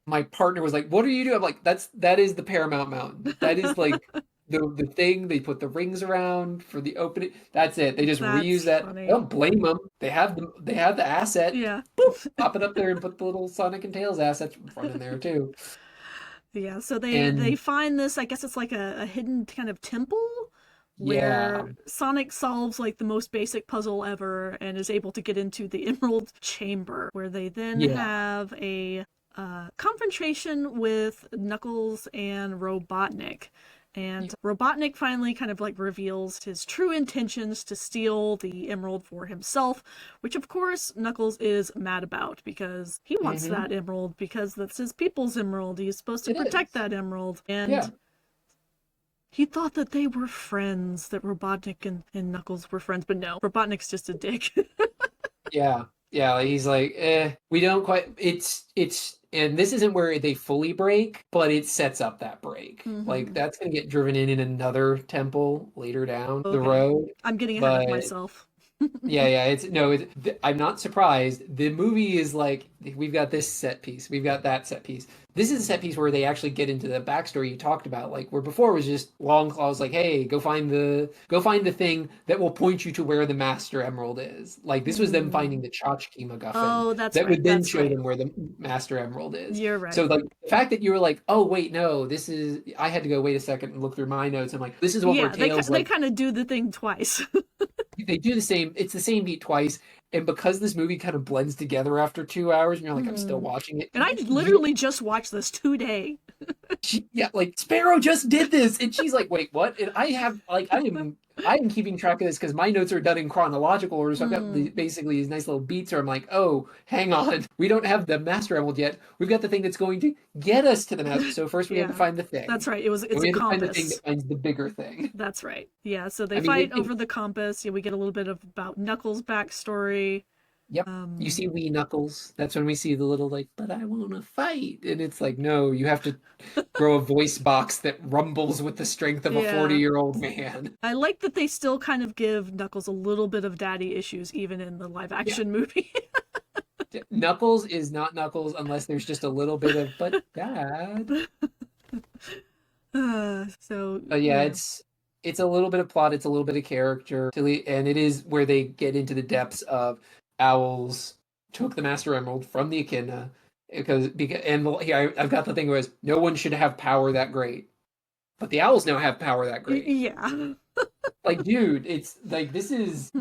My partner was like, what are you doing? I'm like, that is the Paramount Mountain. That is like the thing they put the rings around for the opening. That's it. They just reuse that. Funny. I don't blame them. They have the asset. Yeah. Poof, pop it up there and put the little Sonic and Tails assets front in there too. Yeah, so they find this, I guess it's like a hidden kind of temple where Sonic solves like the most basic puzzle ever and is able to get into the Emerald Chamber, where they then have a confrontation with Knuckles and Robotnik. And Robotnik finally kind of like reveals his true intentions to steal the emerald for himself, which of course Knuckles is mad about because he wants that emerald because that's his people's emerald. He's supposed to protect that emerald. And he thought that they were friends, that Robotnik and Knuckles were friends, but no, Robotnik's just a dick. Yeah. Yeah, like, he's like, we don't quite. And this isn't where they fully break, but it sets up that break. Like Hmm. that's gonna get driven in another temple later down the Okay. road. I'm getting ahead of But myself. yeah, yeah, it's no, I'm not surprised. The movie is like, we've got this set piece, we've got that set piece. This is a set piece where they actually get into the backstory you talked about, like where before it was just long claws, like, hey, go find the thing that will point you to where the Master Emerald is. Like this was them Mm. finding the tchotchke MacGuffin Oh, that's that right. would then That's show right. them where the Master Emerald is. You're So right. like the fact that you were like, oh wait, no, this is, I had to go wait a second and look through my notes. I'm like, this is one where Yeah, Tails they like kind of do the thing twice. they do the same, it's the same beat twice, and because this movie kind of blends together after 2 hours and you're like, I'm still Hmm. watching it, And I you literally just watched this today. yeah, like Sparrow just did this, and she's like, wait, what? And I have like I am keeping track of this because my notes are done in chronological order, so I've got Mm. basically these nice little beats where I'm like, oh, hang on, we don't have the Master Emerald yet, we've got the thing that's going to get us to the Master, so first we had to Yeah, find the thing, that's right. and It's we a had to find the thing compass. that finds the bigger thing. That's right. Yeah, so they I mean fight over the compass. Yeah, we get a little bit of about Knuckles' backstory. Yep. You Um, see wee Knuckles. That's when we see the little like, but I want to fight. And it's like, no, you have to grow a voice box that rumbles with the strength of a yeah. 40-year-old man. I like that they still kind of give Knuckles a little bit of daddy issues even in the live Yeah. action movie. Knuckles is not Knuckles unless there's just a little bit of, but dad. So, But yeah, yeah. it's a little bit of plot, it's a little bit of character, and it is where they get into the depths of Owls took the Master Emerald from the Echidna because and here I've got the thing where no one should have power that great, but the Owls now have power that great. Yeah. Like, dude, it's like this is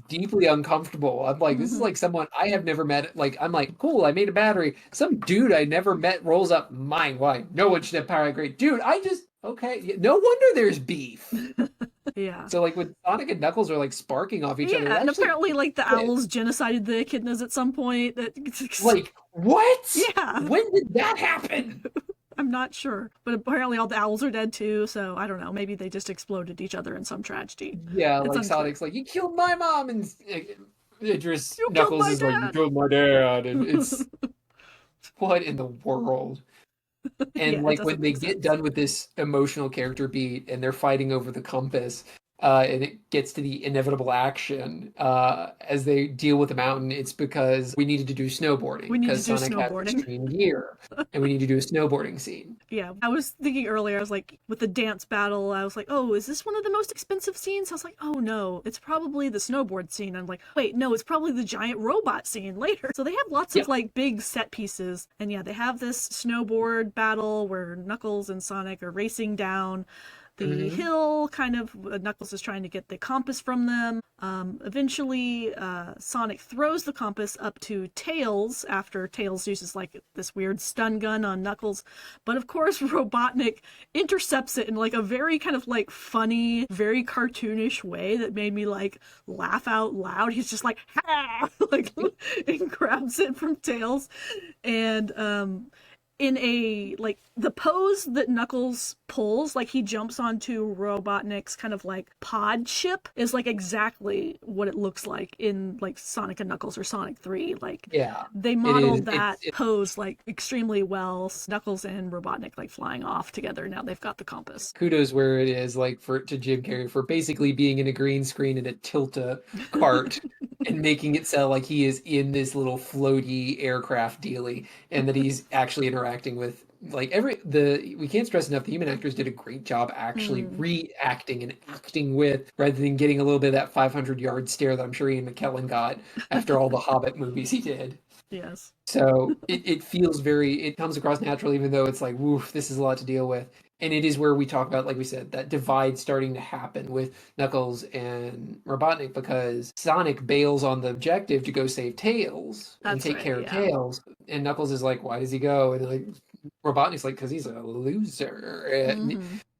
deeply uncomfortable. I'm like, this is Mhm. like someone I have never met. Like, I'm like, cool, I made a battery. Some dude I never met rolls up mine. Why? No one should have power that great. Dude, I just okay. No wonder there's beef. Yeah. So like when Sonic and Knuckles are like sparking off each other, it Yeah, and actually apparently, like, the fits. owls genocided the echidnas at some point. Like, what? Yeah, When did that happen? I'm not sure. But apparently, all the owls are dead too, so I don't know. Maybe they just exploded each other in some tragedy. Yeah, It's like unclear. Sonic's like, you killed my mom, and Idris You killed Knuckles my is like, you dad! killed my dad, and it's what in the world? Yeah, And it like doesn't when they make get sense. done with this emotional character beat and they're fighting over the compass, and it gets to the inevitable action as they deal with the mountain, it's because we needed to do snowboarding We need to because do Sonic has snowboarding. extreme gear, and we need to do a snowboarding scene. Yeah, I was thinking earlier, I was like, with the dance battle, I was like, oh, is this one of the most expensive scenes? I was like, oh no, it's probably the snowboard scene. I'm like, wait, no, it's probably the giant robot scene later. So they have lots Yeah. of like big set pieces. And yeah, they have this snowboard battle where Knuckles and Sonic are racing down the Hmm. hill, kind of. Knuckles is trying to get the compass from them. Eventually, Sonic throws the compass up to Tails after Tails uses like this weird stun gun on Knuckles. But of course, Robotnik intercepts it in like a very kind of like funny, very cartoonish way that made me like laugh out loud. He's just like, ha! Like, and grabs it from Tails. And in a like the pose that Knuckles pulls, like he jumps onto Robotnik's kind of like pod ship, is like exactly what it looks like in like Sonic and Knuckles or Sonic 3. Like Yeah, they it is. modeled that pose like extremely well. Knuckles and Robotnik like flying off together. Now they've got the compass. Kudos where it is, like for to Jim Carrey for basically being in a green screen in a tilta cart and making it sound like he is in this little floaty aircraft dealy, and that he's actually interacting with like every the we can't stress enough the human actors did a great job actually Mm, reacting and acting with rather than getting a little bit of that 500-yard stare that I'm sure Ian McKellen got after all the Hobbit movies he did. yes. So it feels very, it comes across natural, even though it's like, woof, this is a lot to deal with. And it is where we talk about, like we said, that divide starting to happen with Knuckles and Robotnik because Sonic bails on the objective to go save Tails and That's take right. care of Yeah. Tails. And Knuckles is like, why does he go? And like Robotnik's like, because he's a loser. And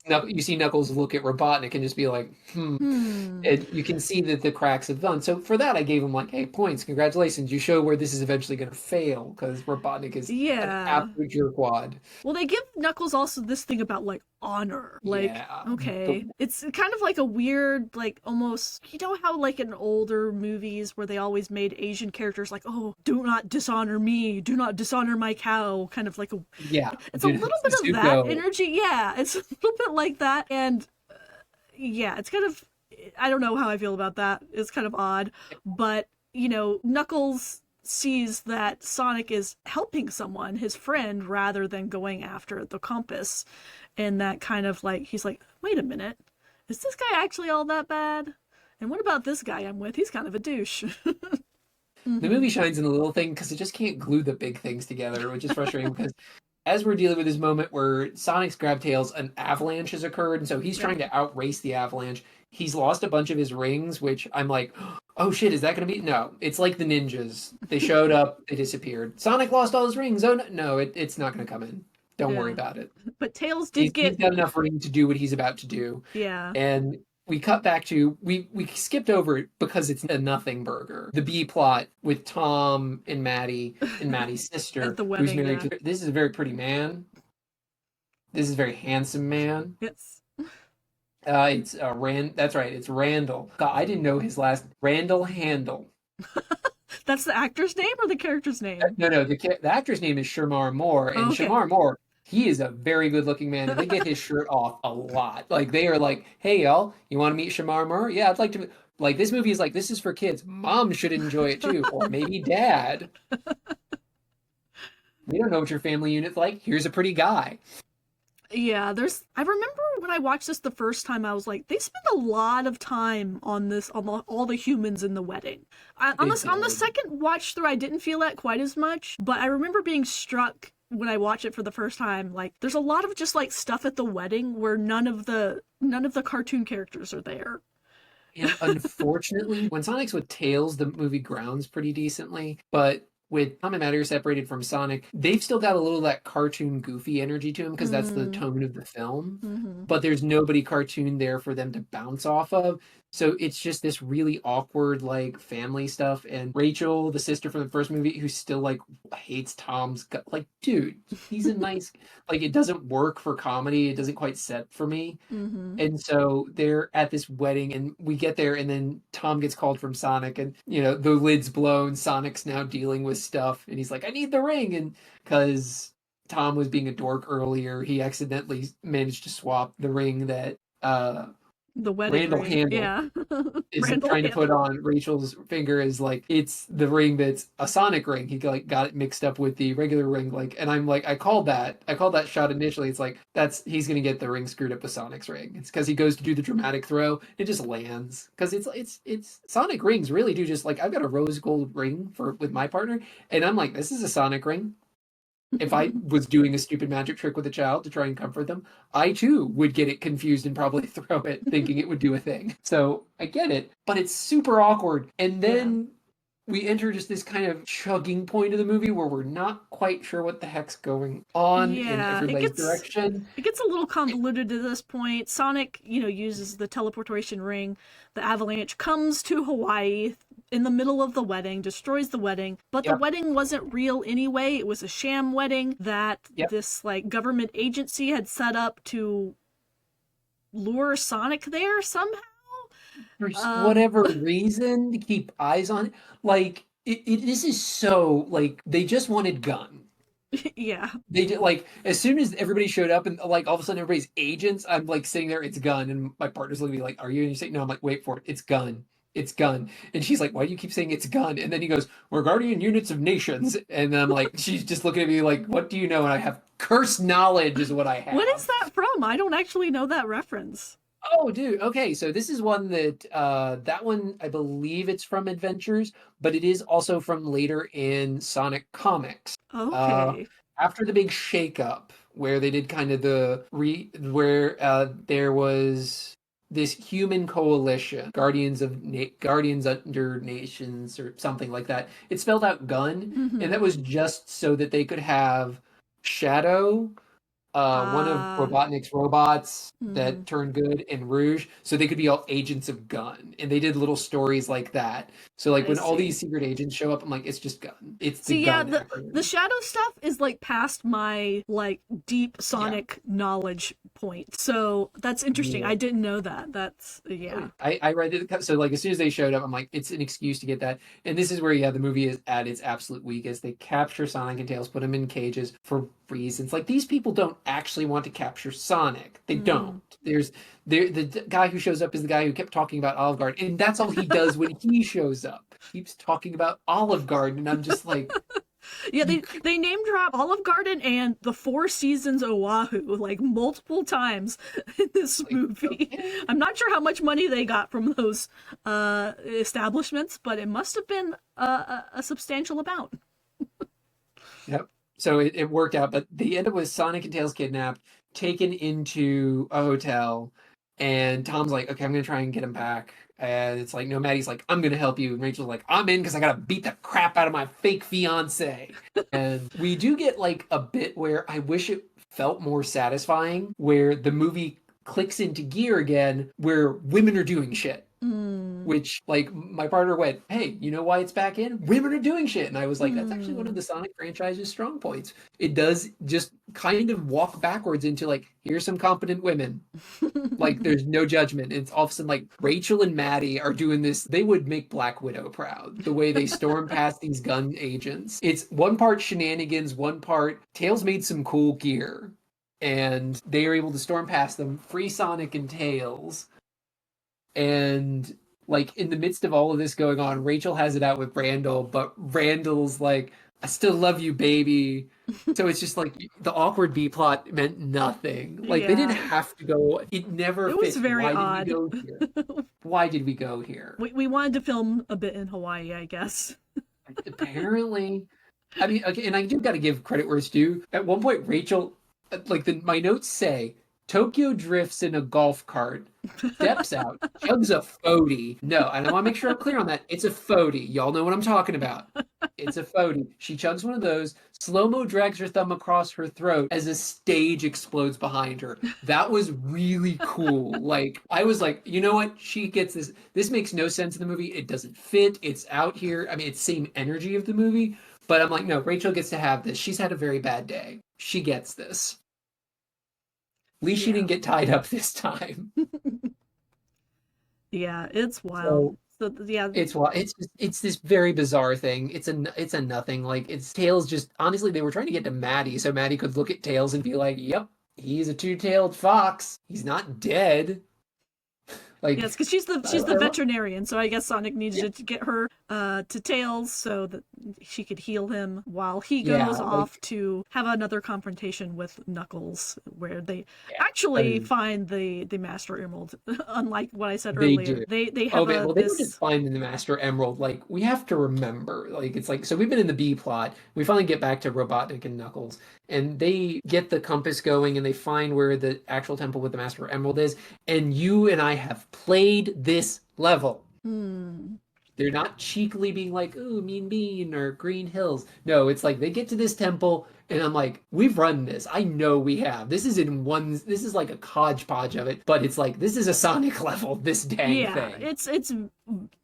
Mm-hmm. you see Knuckles look at Robotnik and just be like, hmm. Hmm. And you can see that the cracks have done. So for that, I gave him like, hey, points, congratulations. You show where this is eventually going to fail because Robotnik is an Yeah. absolute jerkwad. Well, they give Knuckles also this thing about like honor. Like, Yeah. okay. It's kind of like a weird, like, almost, you know how, like, in older movies where they always made Asian characters like, oh, do not dishonor me, do not dishonor my cow, kind of like a, Yeah. it's a little bit of that Zuko. energy. Yeah, it's a little bit like that. And yeah, it's kind of, I don't know how I feel about that. It's kind of odd. But, you know, Knuckles sees that Sonic is helping someone, his friend, rather than going after the compass. And that kind of like, he's like, wait a minute, is this guy actually all that bad? And what about this guy I'm with? He's kind of a douche. The Mm-hmm. movie shines in the little thing because it just can't glue the big things together, which is frustrating because as we're dealing with this moment where Sonic's grab tails, an avalanche has occurred, and so he's Yep. trying to outrace the avalanche. He's lost a bunch of his rings, which I'm like, oh shit, is that going to be? No, it's like the ninjas. They showed up, they disappeared. Sonic lost all his rings. Oh no, it's not going to come in. Don't worry Yeah. about it. But Tails He's did he's get, got enough ring to do what he's about to do, yeah, and we cut back to we skipped over it because it's a nothing burger. The B plot with Tom and Maddie's at sister, the who's wedding, married yeah. to. This is a very pretty man. This is a very handsome man. Yes. It's Rand. That's right. It's Randall. God, I didn't know his last Randall Handel. That's the actor's name or the character's name? No, no. The actor's name is Shamar Moore, and Oh, okay. Shamar Moore. He is a very good looking man, and they get his shirt off a lot. Like they are like, "Hey, y'all, you want to meet Shamar Moore? Yeah, I'd like to." Like this movie is like, this is for kids. Mom should enjoy it too, or maybe dad. We don't know what your family unit's like. Here's a pretty guy. Yeah, I remember when I watched this the first time, I was like, they spend a lot of time on this, on all the humans in the wedding. They On the did. second watch through, I didn't feel that quite as much, but I remember being struck when I watched it for the first time. Like, there's a lot of just like stuff at the wedding where none of the cartoon characters are there. And unfortunately, when Sonic's with Tails, the movie grounds pretty decently. But with Tom and Matt are separated from Sonic, they've still got a little of that cartoon goofy energy to them because that's the Mm, tone of the film. mm-hmm. But there's nobody cartoon there for them to bounce off of. So it's just this really awkward, like family stuff. And Rachel, the sister from the first movie, who still like hates Tom's gut, like, dude, he's a nice, like, it doesn't work for comedy. It doesn't quite set for me. Mm-hmm. And so they're at this wedding, and we get there, and then Tom gets called from Sonic, and the lid's blown. Sonic's now dealing with stuff, and he's like, "I need the ring," and because Tom was being a dork earlier, he accidentally managed to swap the ring that The wedding Randall ring. handled Yeah. is Randall trying to put Handle. on Rachel's finger is like it's the ring that's a Sonic ring. He like got it mixed up with the regular ring, like, and I'm like, I called that shot initially. It's like that's he's gonna get the ring screwed up with Sonic's ring. It's because he goes to do the dramatic throw, it just lands because it's Sonic rings really do just like I've got a rose gold ring for with my partner, and I'm like, this is a Sonic ring. If I was doing a stupid magic trick with a child to try and comfort them, I too would get it confused and probably throw it thinking it would do a thing. So I get it, but it's super awkward. And Yeah. then we enter just this kind of chugging point of the movie where we're not quite sure what the heck's going on in Yeah, everybody's direction. it gets a little convoluted at this point. Sonic, uses the teleportation ring. The avalanche comes to Hawaii in the middle of the wedding, destroys the wedding, but the Yep, wedding wasn't real anyway. It was a sham wedding that yep. this like government agency had set up to lure Sonic there somehow. For Um whatever reason, to keep eyes on it. Like, this is so, like, they just wanted Gun. yeah. They did like as soon as everybody showed up and like all of a sudden everybody's agents. I'm like sitting there, it's Gun, and my partner's looking at me like, "Are you?" And you say, "No." I'm like, "Wait for it. It's Gun. It's Gun." And she's like, "Why do you keep saying it's Gun?" And then he goes, "We're guardian units of nations." And I'm like, she's just looking at me like, "What do you know?" And I have cursed knowledge is what I What is have. that from? I don't actually know that reference. Oh, dude. Okay, so this is one that that one I believe it's from Adventures, but it is also from later in Sonic comics. Uh Okay. After the big shakeup where they did kind of the re where there was this human coalition, Guardians Under Nations or something like that. It spelled out gun, and Mhm. that was just so that they could have Shadow, one of Ah. Robotnik's robots Mhm. that turned good, and Rouge, so they could be all agents of Gun. And they did little stories like that. So like I when all see. thsee secret agents show up, I'm like, it's just Gun. It's the See, yeah, Gun the acronym. shadow stuff is like past my like deep Yeah. Sonic knowledge point. So that's interesting. Yeah. I didn't know that. That's, Oh, yeah. yeah. I read it. So like as soon as they showed up, I'm like, it's an excuse to get that. And this is where, yeah, the movie is at its absolute weakest. They capture Sonic and Tails, put them in cages for reasons. Like these people don't actually want to capture Sonic. They don't. Mm. The guy who shows up is the guy who kept talking about Olive Garden, and that's all he does when he shows up. Keeps talking about Olive Garden, and I'm just like, Yeah, you they name drop Olive Garden and the Four Seasons Oahu like multiple times in this like, movie. okay. I'm not sure how much money they got from those establishments, but it must have been a substantial amount. Yep. So it worked out, but they end up with Sonic and Tails kidnapped, taken into a hotel, and Tom's like, okay, I'm gonna try and get him back. And it's like, no, Maddie's like, I'm gonna help you. And Rachel's like, I'm in because I gotta beat the crap out of my fake fiance. And we do get like a bit where I wish it felt more satisfying, where the movie clicks into gear again, where women are doing shit. Mm. Which, like, my partner went, hey, you know why it's back in? Women are doing shit. And I was like, that's actually one of Mm. the Sonic franchise's strong points. It does just kind of walk backwards into, like, here's some competent women. Like, there's no judgment. It's all of a sudden, like, Rachel and Maddie are doing this. They would make Black Widow proud. The way they storm past these gun agents. It's one part shenanigans, one part Tails made some cool gear. And they are able to storm past them, free Sonic and Tails. And like in the midst of all of this going on, Rachel has it out with Randall, but Randall's like, I still love you, baby. So it's just like the awkward B plot meant nothing. Like they didn't Yeah, have to go, it never it was fits. very Why did we odd. go here? Why did we go here? We wanted to film a bit in Hawaii, I guess. Apparently, I mean, okay, and I do got to give credit where it's due. At one point, Rachel, like my notes say, Tokyo drifts in a golf cart, steps out, chugs a 40. No, and I want to make sure I'm clear on that. It's a 40. Y'all know what I'm talking about. It's a 40. She chugs one of those. Slow mo drags her thumb across her throat as a stage explodes behind her. That was really cool. Like, I was like, you know what? She gets this. This makes no sense in the movie. It doesn't fit. It's out here. I mean, it's same energy of the movie. But I'm like, no, Rachel gets to have this. She's had a very bad day. She gets this. At least she Yeah. didn't get tied up this time. Yeah, it's wild. So So yeah, it's this very bizarre thing. It's a nothing. Like it's Tails just honestly they were trying to get to Maddie so Maddie could look at Tails and be like, "Yep, he's a two-tailed fox. He's not dead." Like yes, because she's the veterinarian, so I guess Sonic yeah, needed to get her to Tails so that she could heal him while he yeah, goes like off to have another confrontation with Knuckles, where they yeah. I actually mean, find the Master Emerald. Unlike what I said they earlier, do. they Oh have man, a well they don't just this. find the Master Emerald. Like we have to remember, like it's like so we've been in the B plot. We finally get back to Robotnik and Knuckles, and they get the compass going, and they find where the actual temple with the Master Emerald is. And you and I have played this level. Hmm. They're not cheekily being like, "Ooh, Mean Bean" or Green Hills. No, it's like they get to this temple, and I'm like, "We've run this. I know we have. This is in one. This is like a hodgepodge of it, but it's like this is a Sonic level. This dang Yeah, thing." it's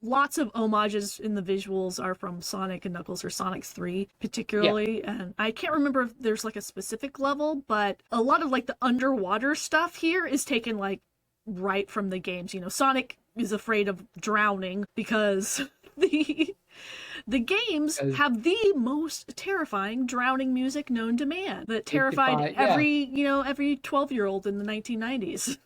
lots of homages in the visuals are from Sonic and Knuckles or Sonic 3 Yeah, particularly, and I can't remember if there's like a specific level, but a lot of like the underwater stuff here is taken like right from the games. You know, Sonic is afraid of drowning because the games because have the most terrifying drowning music known to man that it terrified defied. Yeah, every 12-year-old in the 1990s.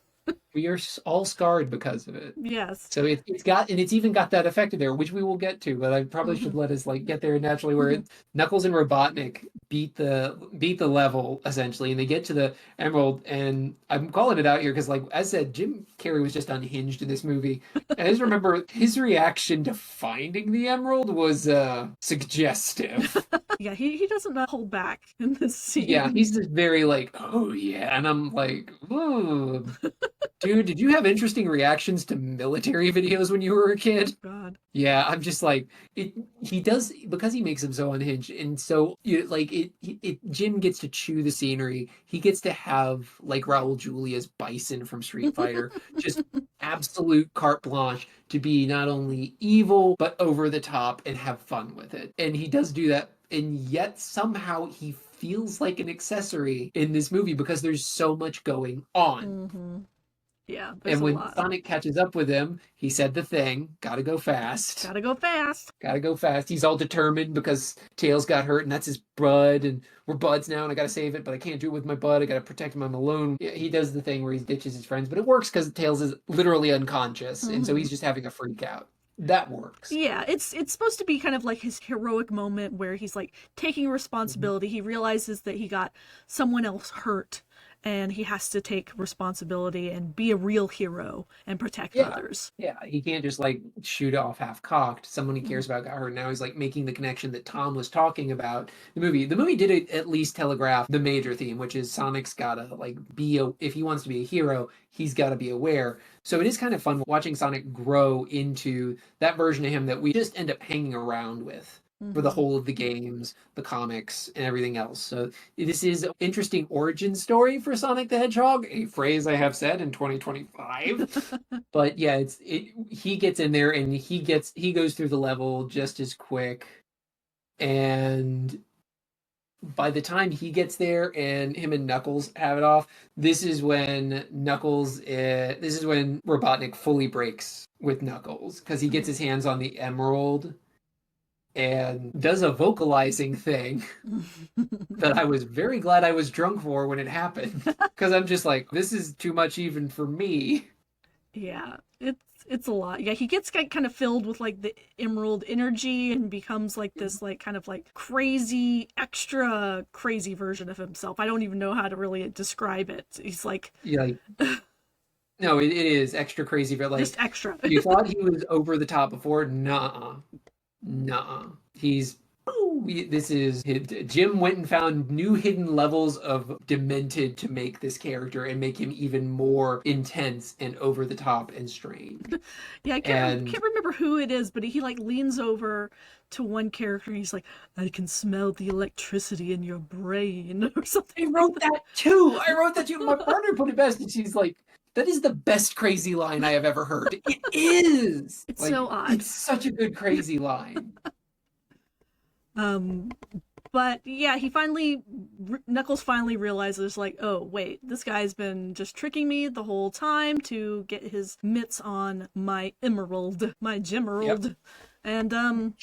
we are all scarred because of it. Yes. So it's got and it's even got that effect in there, which we will get to, but I probably should let us like get there naturally where Knuckles and Robotnik beat the level essentially, and they get to the Emerald, and I'm calling it out here because like as I said, Jim Carrey was just unhinged in this movie. And I just remember his reaction to finding the Emerald was suggestive. Yeah, he doesn't hold back in this Yeah, scene. he's just very like, oh yeah, and I'm like, ooh. Dude, did you have interesting reactions to military videos when you were a kid? God. Yeah, I'm just like it. He does because he makes him so unhinged, and so like Jim gets to chew the scenery. He gets to have like Raul Julia's Bison from Street Fighter, just absolute carte blanche to be not only evil but over the top and have fun with it. And he does do that, and yet somehow he feels like an accessory in this movie because there's so much going on. Mm-hmm. Yeah, there's And a when lot. Sonic catches up with him, he said the thing, gotta go fast. Gotta go fast. Gotta go fast. He's all determined because Tails got hurt and that's his bud and we're buds now and I gotta save it, but I can't do it with my bud. I gotta protect him. I'm alone. Yeah, he does the thing where he ditches his friends, but it works because Tails is literally unconscious and so he's just having a freak out. That works. Yeah, it's supposed to be kind of like his heroic moment where he's like taking responsibility. He realizes that he got someone else hurt and he has to take responsibility and be a real hero and protect others. Yeah, he can't just like shoot off half cocked. Someone he cares about got hurt. Now he's like making the connection that Tom was talking about. The movie did at least telegraph the major theme, which is Sonic's gotta like if he wants to be a hero, he's gotta be aware. So it is kind of fun watching Sonic grow into that version of him that we just end up hanging around with for the whole of the games, the comics, and everything else. So this is an interesting origin story for Sonic the Hedgehog, a phrase I have said in 2025. But yeah, he gets in there and he goes through the level just as quick. And by the time he gets there and him and Knuckles have it off, this is when Robotnik fully breaks with Knuckles because he gets his hands on the emerald and does a vocalizing thing that I was very glad I was drunk for when it happened. Because I'm just like, this is too much even for me. Yeah, it's a lot. Yeah, he gets kind of filled with like the emerald energy and becomes like this like kind of like crazy, extra crazy version of himself. I don't even know how to really describe it. He's like, Yeah, like, no, it is extra crazy, but like just extra. you thought he was over the top before. Nuh-uh. He's Jim went and found new hidden levels of demented to make this character and make him even more intense and over the top and strange. Yeah, I can't remember who it is, but he like leans over to one character and he's like, I can smell the electricity in your brain or something. I wrote that too. My partner put it best and she's like, that is the best crazy line I have ever heard. It is. It's like, so odd. It's such a good crazy line. But yeah, Knuckles finally realizes like, oh wait, this guy's been just tricking me the whole time to get his mitts on my Gemerald. Yep. And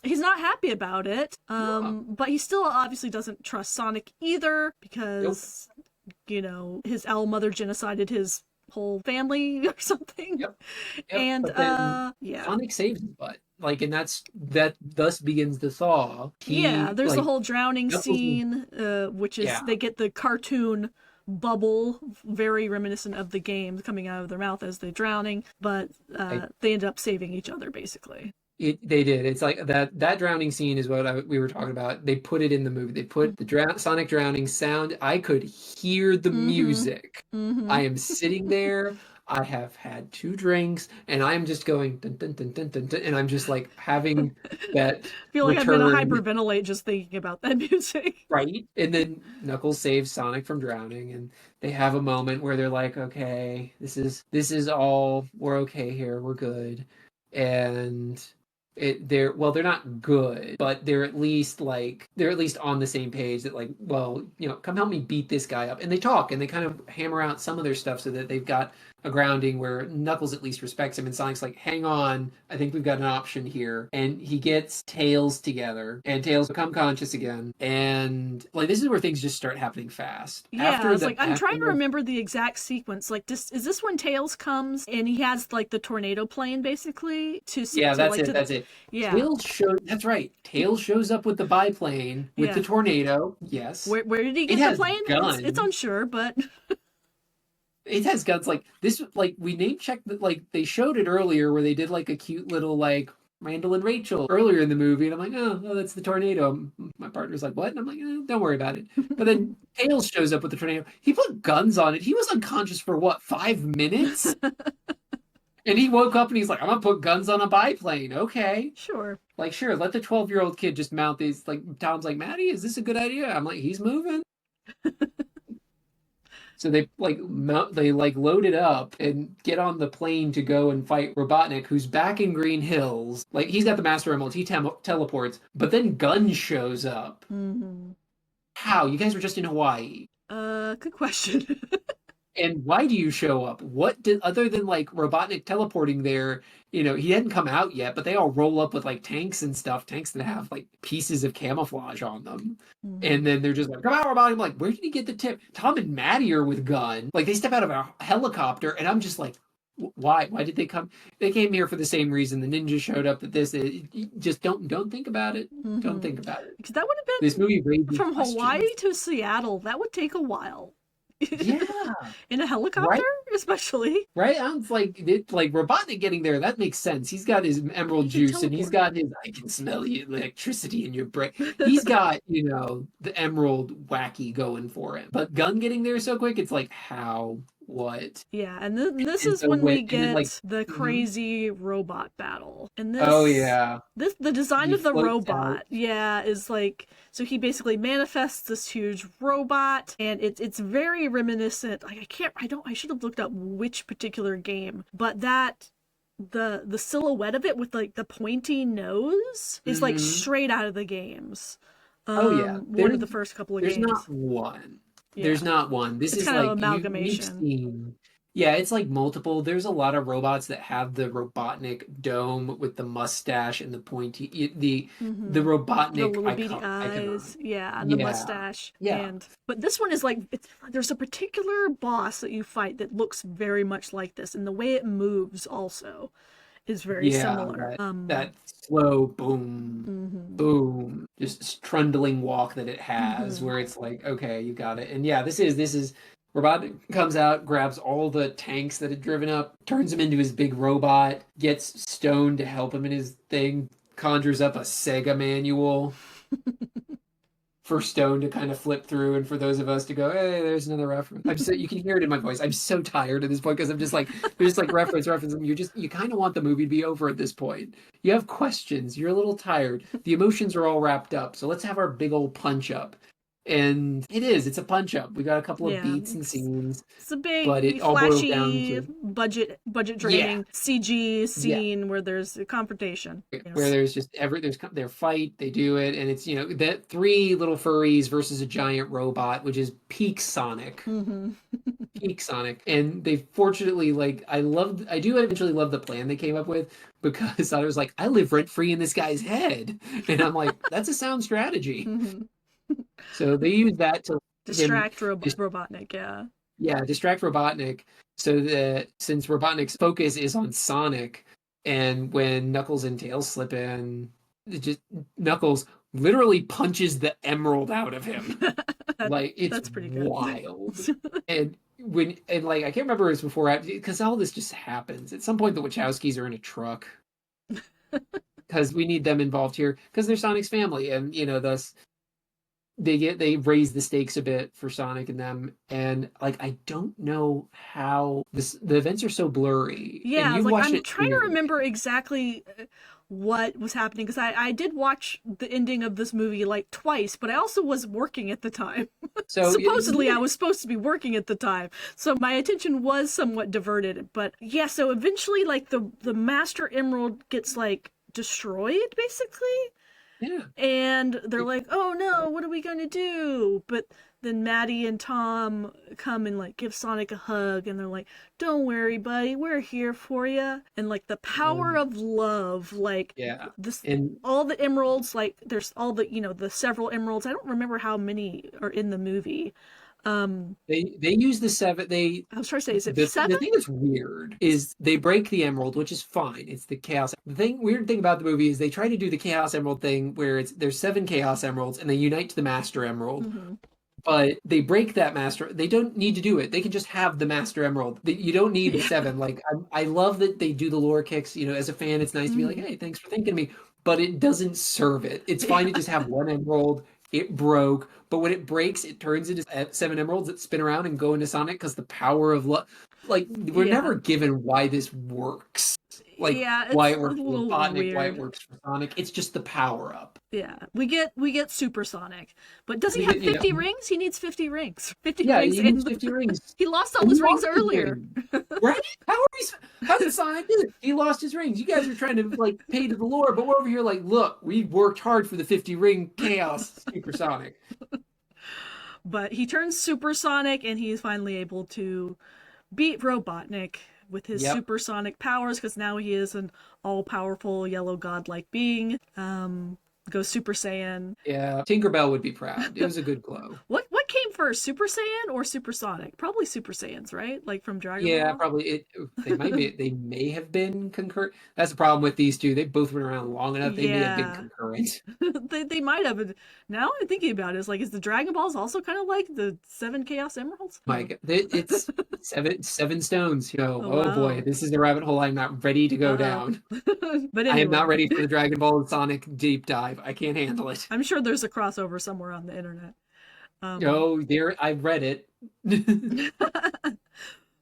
he's not happy about it. But he still obviously doesn't trust Sonic either because you know, his owl mother genocided his whole family or something. Yep. And Sonic saves his butt. Like, and that thus begins the thaw. There's like, the whole drowning scene, which is they get the cartoon bubble, very reminiscent of the game, coming out of their mouth as they're drowning, but they end up saving each other basically. They did. It's like that drowning scene is what we were talking about. They put it in the movie. They put the Sonic drowning sound. I could hear the music. I am sitting there. I have had 2 drinks, and I'm just going dun, dun, dun, dun, dun, dun, and I'm just like having that. I feel like I'm gonna hyperventilate just thinking about that music. Right, and then Knuckles saves Sonic from drowning, and they have a moment where they're like, "Okay, this is all. We're okay here. We're good," and. They're not good, but they're at least on the same page that like, well, you know, come help me beat this guy up. And they talk and they kind of hammer out some of their stuff so that they've got a grounding where Knuckles at least respects him and Sonic's like, hang on, I think we've got an option here. And he gets Tails together and Tails become conscious again. And like, this is where things just start happening fast. Yeah, I'm trying to remember the exact sequence. Like, is this when Tails comes and he has like the tornado plane basically that's it. Yeah. That's right. Tails shows up with the biplane with the tornado. Yes. Where did he get the plane? Guns. It's unsure, but it has guns. Like this, like we name checked that. Like they showed it earlier where they did like a cute little like Randall and Rachel earlier in the movie, and I'm like, oh, that's the tornado. My partner's like, what? And I'm like, don't worry about it. But then Tails shows up with the tornado. He put guns on it. He was unconscious for what, 5 minutes? And he woke up and he's like, I'm gonna put guns on a biplane. Okay. Sure. Like, sure, let the 12-year-old kid just mount these. Like, Tom's like, Maddie, is this a good idea? I'm like, he's moving. So they load it up and get on the plane to go and fight Robotnik, who's back in Green Hills. Like, he's got the Master Emerald. He teleports, but then Gun shows up. How? You guys were just in Hawaii. Good question. And why do you show up? What did, other than like Robotnik teleporting there, he hadn't come out yet, but they all roll up with like tanks and stuff, tanks that have like pieces of camouflage on them. Mhm. And then they're just like, come out, Robotnik. I'm like, where did he get the tip? Tom and Maddie are with Gunn. Like they step out of a helicopter, and I'm just like, why? Why did they come? They came here for the same reason. The ninja showed up. That this just don't think about it. Don't Mhm. think about it. Because that would have This movie been raises from questions. Hawaii to Seattle. That would take a while. Yeah, In a helicopter, right. especially. Right? I'm like Robotnik getting there, that makes sense. He's got his emerald He can juice and he's teleport. got his I can smell the electricity in your brain. He's got, the emerald wacky going for him. But Gunn getting there so quick, it's like how, what? Yeah, and this And is so when we and then like get the mhm. crazy robot battle. And Oh yeah. the design He of the floats out. robot, yeah, is like, so he basically manifests this huge robot, and it's very reminiscent. Like I should have looked up which particular game, but that the silhouette of it with like the pointy nose is like Hmm. straight out of the games. Oh yeah. One of the first couple of There's not games. one. Yeah. There's not one. This It's is kind of like we've amalgamation. seen. Yeah, it's like multiple. There's a lot of robots that have the Robotnik dome with the mustache and the pointy the Mm-hmm. The Robotnik little beady icon. eyes, yeah, and the Yeah. mustache. Yeah. And but this one is like there's a particular boss that you fight that looks very much like this, and the way it moves also is very Yeah, similar. that slow boom, Mhm. boom, just trundling walk that it has, Mhm. where it's like, okay, you got it. And yeah, this is Robot comes out, grabs all the tanks that had driven up, turns him into his big robot, gets Stone to help him in his thing, conjures up a Sega manual for Stone to kind of flip through, and for those of us to go, hey, there's another reference. You can hear it in my voice. I'm so tired at this point because I'm just like, there's just like reference, and you kind of want the movie to be over at this point. You have questions. You're a little tired. The emotions are all wrapped up. So let's have our big old punch up. And it's a punch up. We got a couple of Yeah, beats and scenes, it's a but it big all boils down flashy to budget yeah, draining CG yeah. scene where there's a confrontation. Where Yes. there's just there's their fight, they do it, and it's that three little furries versus a giant robot, which is peak Sonic. Mhm. Peak Sonic. And they fortunately I do eventually love the plan they came up with because I was like, I live rent free in this guy's head. And I'm like, that's a sound strategy. Mhm. So they use that to him Distract Robotnik, yeah. distract Robotnik so that since Robotnik's focus is on Sonic and when Knuckles and Tails slip in, it just Knuckles literally punches the emerald out of him. Like it's That's pretty good. wild. And like I can't remember if it was before because all this just happens. At some point the Wachowskis are in a truck because we need them involved here because they're Sonic's family and thus they raise the stakes a bit for Sonic and them, and like I don't know how the events are so blurry and Yeah, I was you like, watched I'm it trying to clearly. remember exactly what was happening because I did watch the ending of this movie like twice, but I also was working at the time. So Supposedly, I was supposed to be working at the time, so my attention was somewhat diverted. But yeah, so eventually, like the Master Emerald gets like destroyed, basically. yeah. And they're like, "Oh no, what are we gonna do?" But then Maddie and Tom come and like give Sonic a hug, and they're like, "Don't worry, buddy, we're here for you." And like the power um, of love, like yeah. this, And all the emeralds, like there's all the the several emeralds. I don't remember how many are in the movie. they use the seven they I was trying to say, is it the seven? thing that's weird is they break the emerald, which is fine. It's the chaos. The weird thing about the movie is they try to do the chaos emerald thing where there's seven chaos emeralds and they unite to the master emerald. Mm-hmm. But they break that master. They don't need to do it. They can just have the master emerald. You don't need the Yeah. seven. Like I love that they do the lore kicks. As a fan, it's nice to be like, Mm-hmm. hey, thanks for thinking of me. But it doesn't serve it. It's fine to Yeah. just have one emerald. It broke, but when it breaks, it turns into seven emeralds that spin around and go into Sonic because the power of love. Like we're Yeah. never given why this works. Like Yeah. why It's it a works for little Robotnik, why it weird. works for Sonic. It's just the power up. Yeah, we get Supersonic, but does he We have get 50 rings? He needs 50 rings. 50 yeah, rings he needs in 50 rings. he lost all And he his rings lost his earlier. ring. Right? How did Sonic do it? He lost his rings. You guys are trying to like pay to the lore, but we're over here like, look, we worked hard for the 50 ring chaos supersonic. But he turns supersonic, and he's finally able to beat Robotnik with his Yep. supersonic powers, because now he is an all-powerful yellow godlike being. Goes Super Saiyan. Yeah. Tinkerbell would be proud. It was a good glow. What came first, Super Saiyan or Supersonic? Probably Super Saiyans, right? Like from Dragon Yeah, Ball. probably they may have been concurrent. That's the problem with these two. They've both been around long enough. They may have been Yeah, concurrent. they might have. Now I'm thinking about it. It's like, is the Dragon Balls also kind of like the Seven Chaos Emeralds? My God, it's seven stones. Oh Oh boy, wow. this is the rabbit hole I'm not ready to go Uh down. oh. But I am not anyway, ready for the Dragon Ball and Sonic deep dive. I can't handle it. I'm sure there's a crossover somewhere on the internet. Um, Oh, there, I've read it.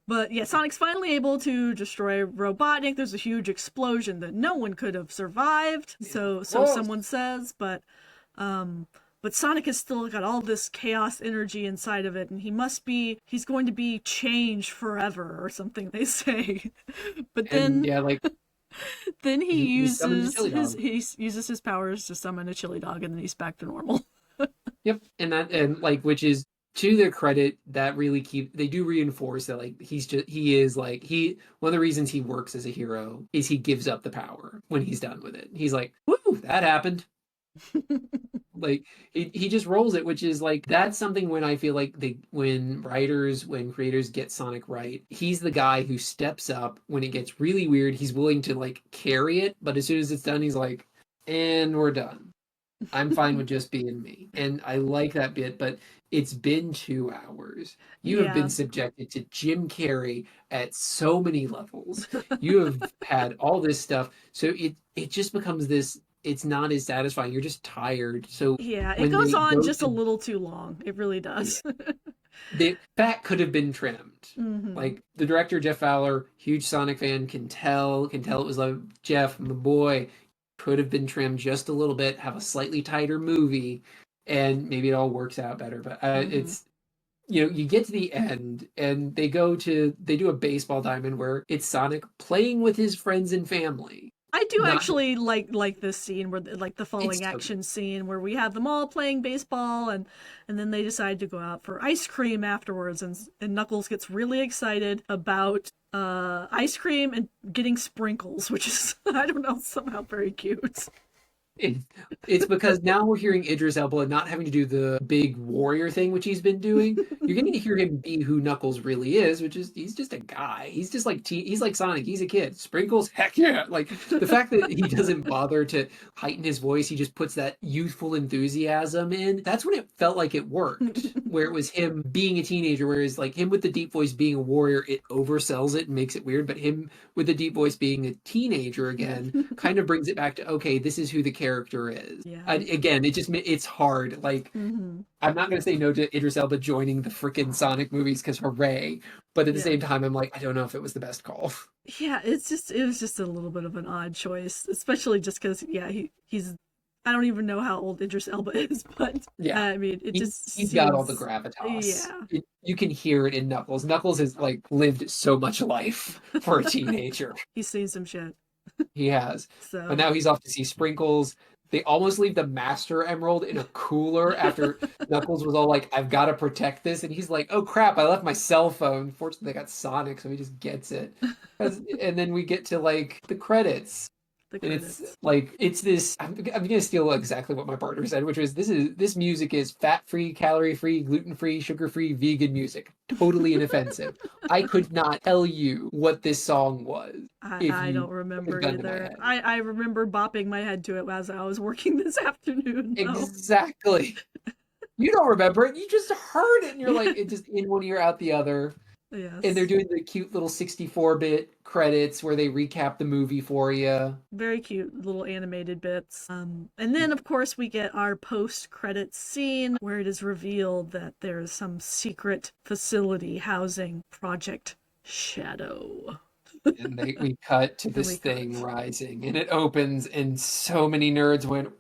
but yeah, Sonic's finally able to destroy Robotnik. There's a huge explosion that no one could have survived. So Whoa. someone says, um but Sonic has still got all this chaos energy inside of it, and he's going to be changed forever or something, they say. But And then yeah, like then he summons a chili dog. he uses his powers to summon a chili dog, and then he's back to normal. Yep, and like which is to their credit that really they do reinforce that like he is like he one of the reasons he works as a hero is he gives up the power when he's done with it. He's like, "Woo, that happened." Like he just rolls it, which is like that's something when I feel like when creators get Sonic right, he's the guy who steps up when it gets really weird. He's willing to like carry it, but as soon as it's done, he's like, "And we're done. I'm fine with just being me." And I like that bit, but it's been 2 hours. You have been Yeah. subjected to Jim Carrey at so many levels. You have had all this stuff. So it just becomes this, it's not as satisfying. You're just tired. So Yeah, it when goes they on go just a to little too long. It really yeah, does. the fat could have been trimmed. Hmm. Like the director Jeff Fowler, huge Sonic fan, can tell it was like Jeff, my boy, could have been trimmed just a little bit, have a slightly tighter movie, and maybe it all works out better. But Hmm. it's you get to the end and they do a baseball diamond where it's Sonic playing with his friends and family. I do Not actually like this scene, where like the it's falling so good. action scene where we have them all playing baseball, and then they decide to go out for ice cream afterwards, and Knuckles gets really excited about ice cream and getting sprinkles, which is, I don't know, somehow very cute. It, it's because now we're hearing Idris Elba and not having to do the big warrior thing, which he's been doing. You're getting to hear him be who Knuckles really is, which is he's just a guy. He's just like he's like Sonic. He's a kid. Sprinkles, heck yeah! Like the fact that he doesn't bother to heighten his voice, he just puts that youthful enthusiasm in. That's when it felt like it worked. Where it was him being a teenager, whereas like him with the deep voice being a warrior, it oversells it and makes it weird. But him with the deep voice being a teenager again kind of brings it back to okay, this is who the character is. Yeah. And again, it's hard. Like Hmm. I'm not gonna say no to Idris Elba joining the freaking Sonic movies because hooray, but at the Yeah. same time, I'm like I don't know if it was the best call. Yeah, it was just a little bit of an odd choice, especially just because, yeah, he's, I don't even know how old Idris Elba is, but Yeah, I mean, it just he's got all the seems, gravitas. yeah. You can hear it in Knuckles. Knuckles has like lived so much life for a teenager. He's seen some shit. He has. But So now he's off to see Sprinkles. They almost leave the Master Emerald in a cooler after Knuckles was all like, I've got to protect this. And he's like, oh crap, I left my cell phone. Fortunately, they got Sonic, so he just gets it. And then we get to like the credits. the And it's credits. like it's this. I'm gonna steal exactly what my partner said, which was this music is fat free, calorie free, gluten free, sugar free, vegan music, totally inoffensive. I could not tell you what this song was if I don't you put a remember gun to my either. head. I remember bopping my head to it as I was working this afternoon, though. Exactly. You don't remember it. You just heard it, and you're like, it just in one ear, out the other. And they're Yes. doing the cute little 64-bit credits where they recap the movie for you. Very cute little animated bits. And then, of course, we get our post-credits scene where it is revealed that there is some secret facility housing Project Shadow. And we cut to And this we thing cut. rising, and it opens, and so many nerds went,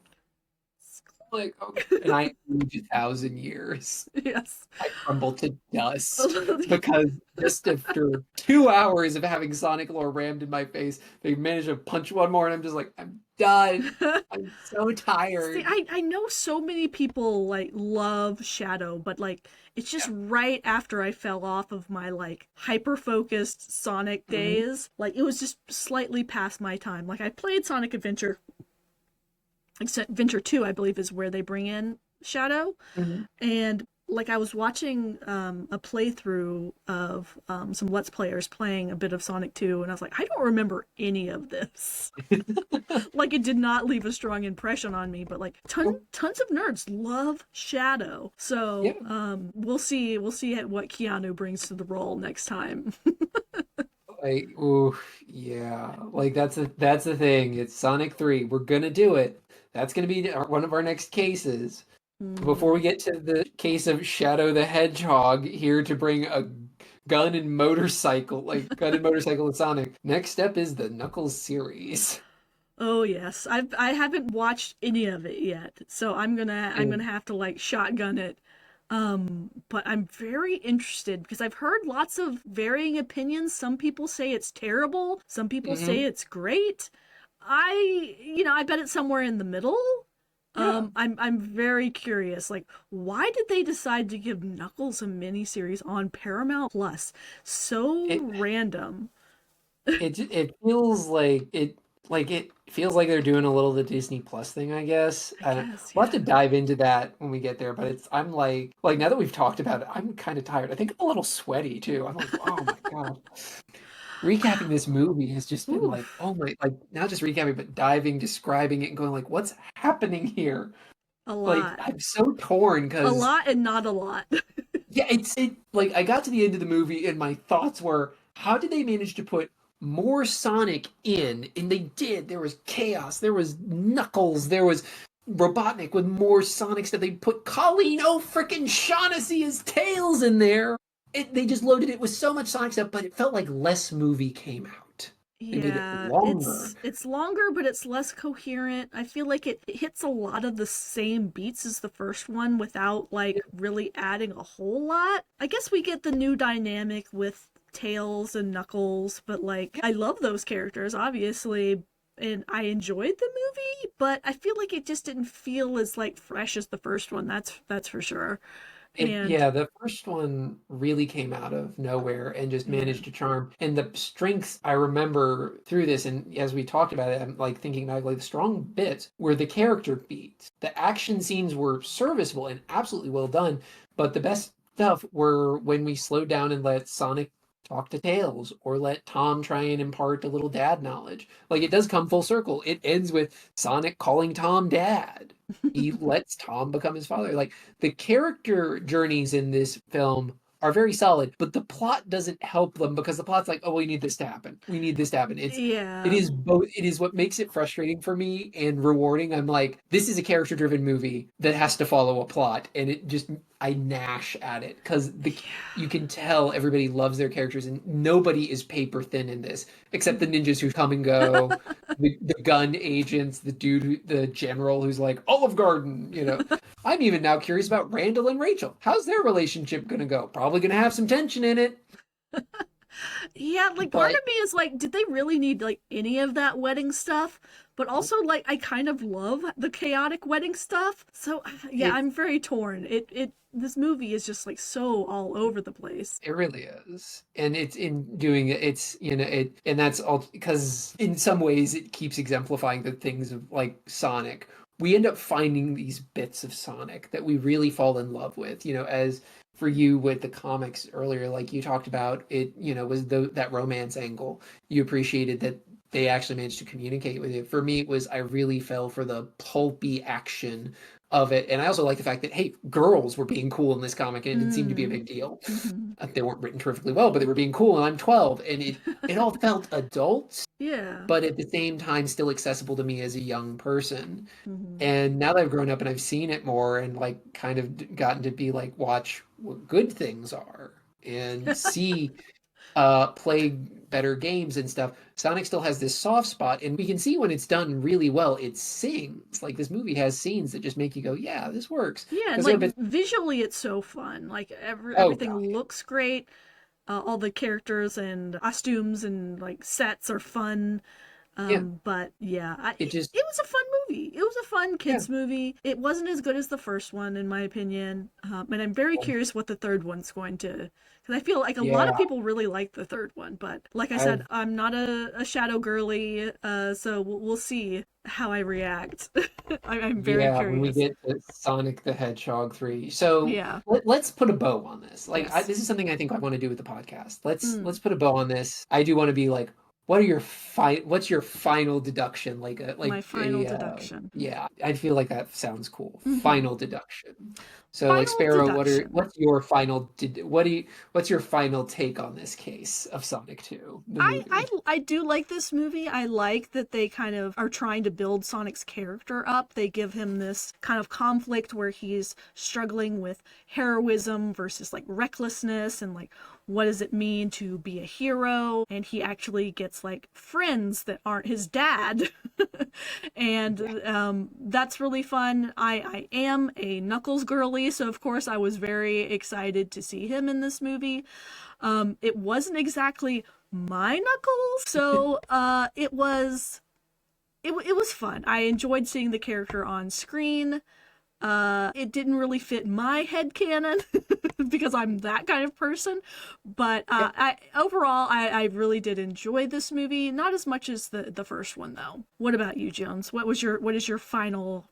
Like, oh, and I aged 1,000 years. Yes. I crumble to dust because just after 2 hours of having Sonic lore rammed in my face, they managed to punch one more, and I'm just like, I'm done. I'm so See, tired. I know so many people like love Shadow, but like it's just Yeah. right after I fell off of my like hyper focused Sonic Mhm. days. Like it was just slightly past my time. Like I played Sonic Adventure, except Adventure 2, I believe, is where they bring in Shadow. Mhm. And like I was watching a playthrough of some Let's Players playing a bit of Sonic 2, and I was like, I don't remember any of this. Like it did not leave a strong impression on me, but like tons of nerds love Shadow. Yeah. So we'll see what Keanu brings to the role next time. Like, ooh, yeah. Like that's the thing. It's Sonic 3. We're gonna do it. That's gonna be one of our next cases. Before Hmm. we get to the case of Shadow the Hedgehog here to bring a gun and motorcycle to Sonic. Next step is the Knuckles series. Oh yes, I haven't watched any of it yet, so I'm gonna And have to like shotgun it. But I'm very interested because I've heard lots of varying opinions. Some people say it's terrible, some people say mhm, it's great. I bet it's somewhere in the middle. yeah, I'm very curious. Like, why did they decide to give Knuckles a miniseries on Paramount Plus? So it random. it feels like it feels like they're doing a little the Disney Plus thing, I guess. I guess, We'll have to yeah. dive into that when we get there, but it's I'm like now that we've talked about it, I'm kind of tired. I think I'm a little sweaty too. I'm like, oh my God. Recapping this movie has just been like, Oof. oh my, like not just recapping, but diving, describing it, and going like, what's happening here? A Like lot. I'm so torn A because lot and not a lot. yeah, it like I got to the end of the movie and my thoughts were, how did they manage to put more Sonic in? And they did. There was Chaos, there was Knuckles, there was Robotnik with more Sonic stuff. They put Colleen oh freaking Shaughnessy as Tails in there. They just loaded it with so much Sonic stuff, but it felt like less movie came out. They made it Yeah, longer. it's longer, but it's less coherent. I feel like it hits a lot of the same beats as the first one without like really adding a whole lot. I guess we get the new dynamic with Tails and Knuckles, but like I love those characters, obviously, and I enjoyed the movie, but I feel like it just didn't feel as like fresh as the first one. That's for sure. And Yeah, the first one really came out of nowhere and just yeah. managed to charm. And the strengths I remember through this, and as we talked about it, I'm like thinking back, like the strong bits were the character beats. The action scenes were serviceable and absolutely well done, but the best stuff were when we slowed down and let Sonic talk to Tails or let Tom try and impart a little dad knowledge. Like it does come full circle. It ends with Sonic calling Tom dad. He lets Tom become his father. Like the character journeys in this film are very solid, but the plot doesn't help them because the plot's like, oh, we need this to happen. We need this to happen. It Yeah. is both. It is what makes it frustrating for me and rewarding. I'm like, this is a character driven movie that has to follow a plot, and it just I gnash at it because the you Yeah. can tell everybody loves their characters and nobody is paper thin in this except the Mhm. ninjas who come and go, the gun agents, the dude, the general who's like Olive Garden, you know. I'm even now curious about Randall and Rachel. How's their relationship gonna go? Probably gonna have some tension in it, Yeah, like part but of me is like, did they really need like any of that wedding stuff? But also like I kind of love the chaotic wedding stuff. So yeah, it I'm very torn. It this movie is just like so all over the place. it really is, and it's in doing it. It's it, and that's all because in some ways it keeps exemplifying the things of like Sonic. We end up finding these bits of Sonic that we really fall in love with. As for you with the comics earlier, like you talked about, it was that romance angle. You appreciated that they actually managed to communicate with it. For me, it was I really fell for the pulpy action of it, and I also like the fact that hey, girls were being cool in this comic, and it didn't seem to be a Mm. big deal. Hmm. They weren't written terrifically well, but they were being cool, and I'm 12, and it all felt adult, Yeah. but at the same time still accessible to me as a young person. Hmm. And now that I've grown up and I've seen it more and like kind of gotten to be like watch what good things are and see play better games and stuff, Sonic still has this soft spot, and we can see when it's done really well, it sings. Like, this movie has scenes that just make you go, yeah, this works. Yeah, and 'Cause there like have been, visually, it's so fun. Like oh everything god, looks great. All the characters and costumes and like sets are fun. yeah, But yeah, it just, it was a fun movie. It was a fun yeah. kids movie. It wasn't as good as the first one, in my opinion. And I'm very curious what the third one's going to. Because I feel like a lot of Yeah, people really like the third one. But like I said, I've I'm not a shadow girly, so we'll see how I react. I'm very Yeah, when we curious. get to Sonic the Hedgehog 3. So Yeah. let's put a bow on this. Like, Yes. this is something I think I want to do with the podcast. Let's Mm, put a bow on this. I do want to be like, what's your final deduction? my final deduction. Yeah, I feel like that sounds cool. Hmm. Final deduction. So like Final Sparrow, deduction. what's your final take on this case of Sonic 2, the I movie? I do like this movie. I like that they kind of are trying to build Sonic's character up. They give him this kind of conflict where he's struggling with heroism versus like recklessness and like what does it mean to be a hero? And he actually gets like friends that aren't his dad. And Yeah. that's really fun. I am a Knuckles girly, so of course I was very excited to see him in this movie. It wasn't exactly my Knuckles, so it was fun. I enjoyed seeing the character on screen. It didn't really fit my headcanon because I'm that kind of person. But Yeah. I really did enjoy this movie. Not as much as the first one though. What about you, Jones? What is your final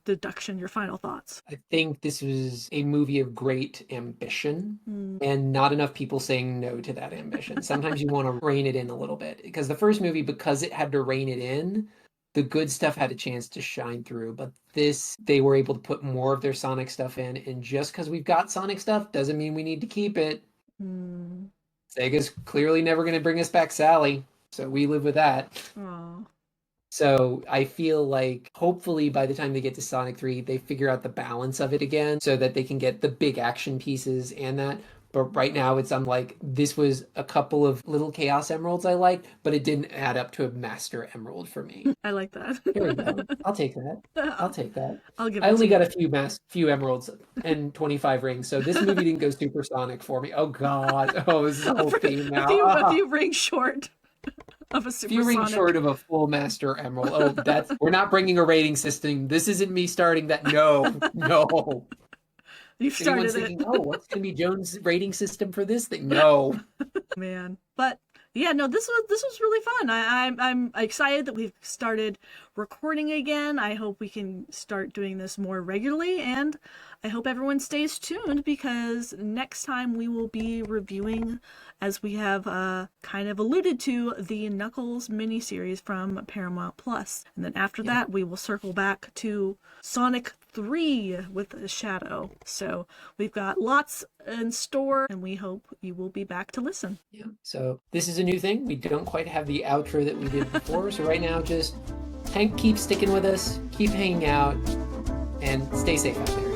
deduction? Your final thoughts? I think this was a movie of great ambition Mm, and not enough people saying no to that ambition. Sometimes you want to rein it in a little bit because the first movie, because it had to rein it in, the good stuff had a chance to shine through. But this, they were able to put more of their Sonic stuff in. And just because we've got Sonic stuff doesn't mean we need to keep it. mm, Sega's clearly never going to bring us back Sally. So we live with that. aw. So I feel like hopefully by the time they get to Sonic 3, they figure out the balance of it again so that they can get the big action pieces and that. But right now I'm like, this was a couple of little Chaos Emeralds I liked, but it didn't add up to a Master Emerald for me. I like Here we go. that. I'll take that. I'll take that. I'll give I it only to got you. a few emeralds and 25 rings, so this movie didn't go supersonic for me. Oh God. Oh, this is a whole theme A now. a Ah. few rings short of a Few rings short supersonic. of a full Master Emerald. Oh, that's we're not bringing a rating system. This isn't me starting that. No, no. You've If anyone's started it. thinking, oh, what's gonna be Jones' rating system for this thing? No. Man. But yeah, no, this was really fun. I'm excited that we've started recording again. I hope we can start doing this more regularly, and I hope everyone stays tuned because next time we will be reviewing, as we have kind of alluded to, the Knuckles miniseries from Paramount Plus, and then after Yeah. that we will circle back to Sonic 3 with a Shadow. So we've got lots in store, and we hope you will be back to listen. Yeah. So this is a new thing. We don't quite have the outro that we did before. So right now, just keep sticking with us, keep hanging out, and stay safe out there.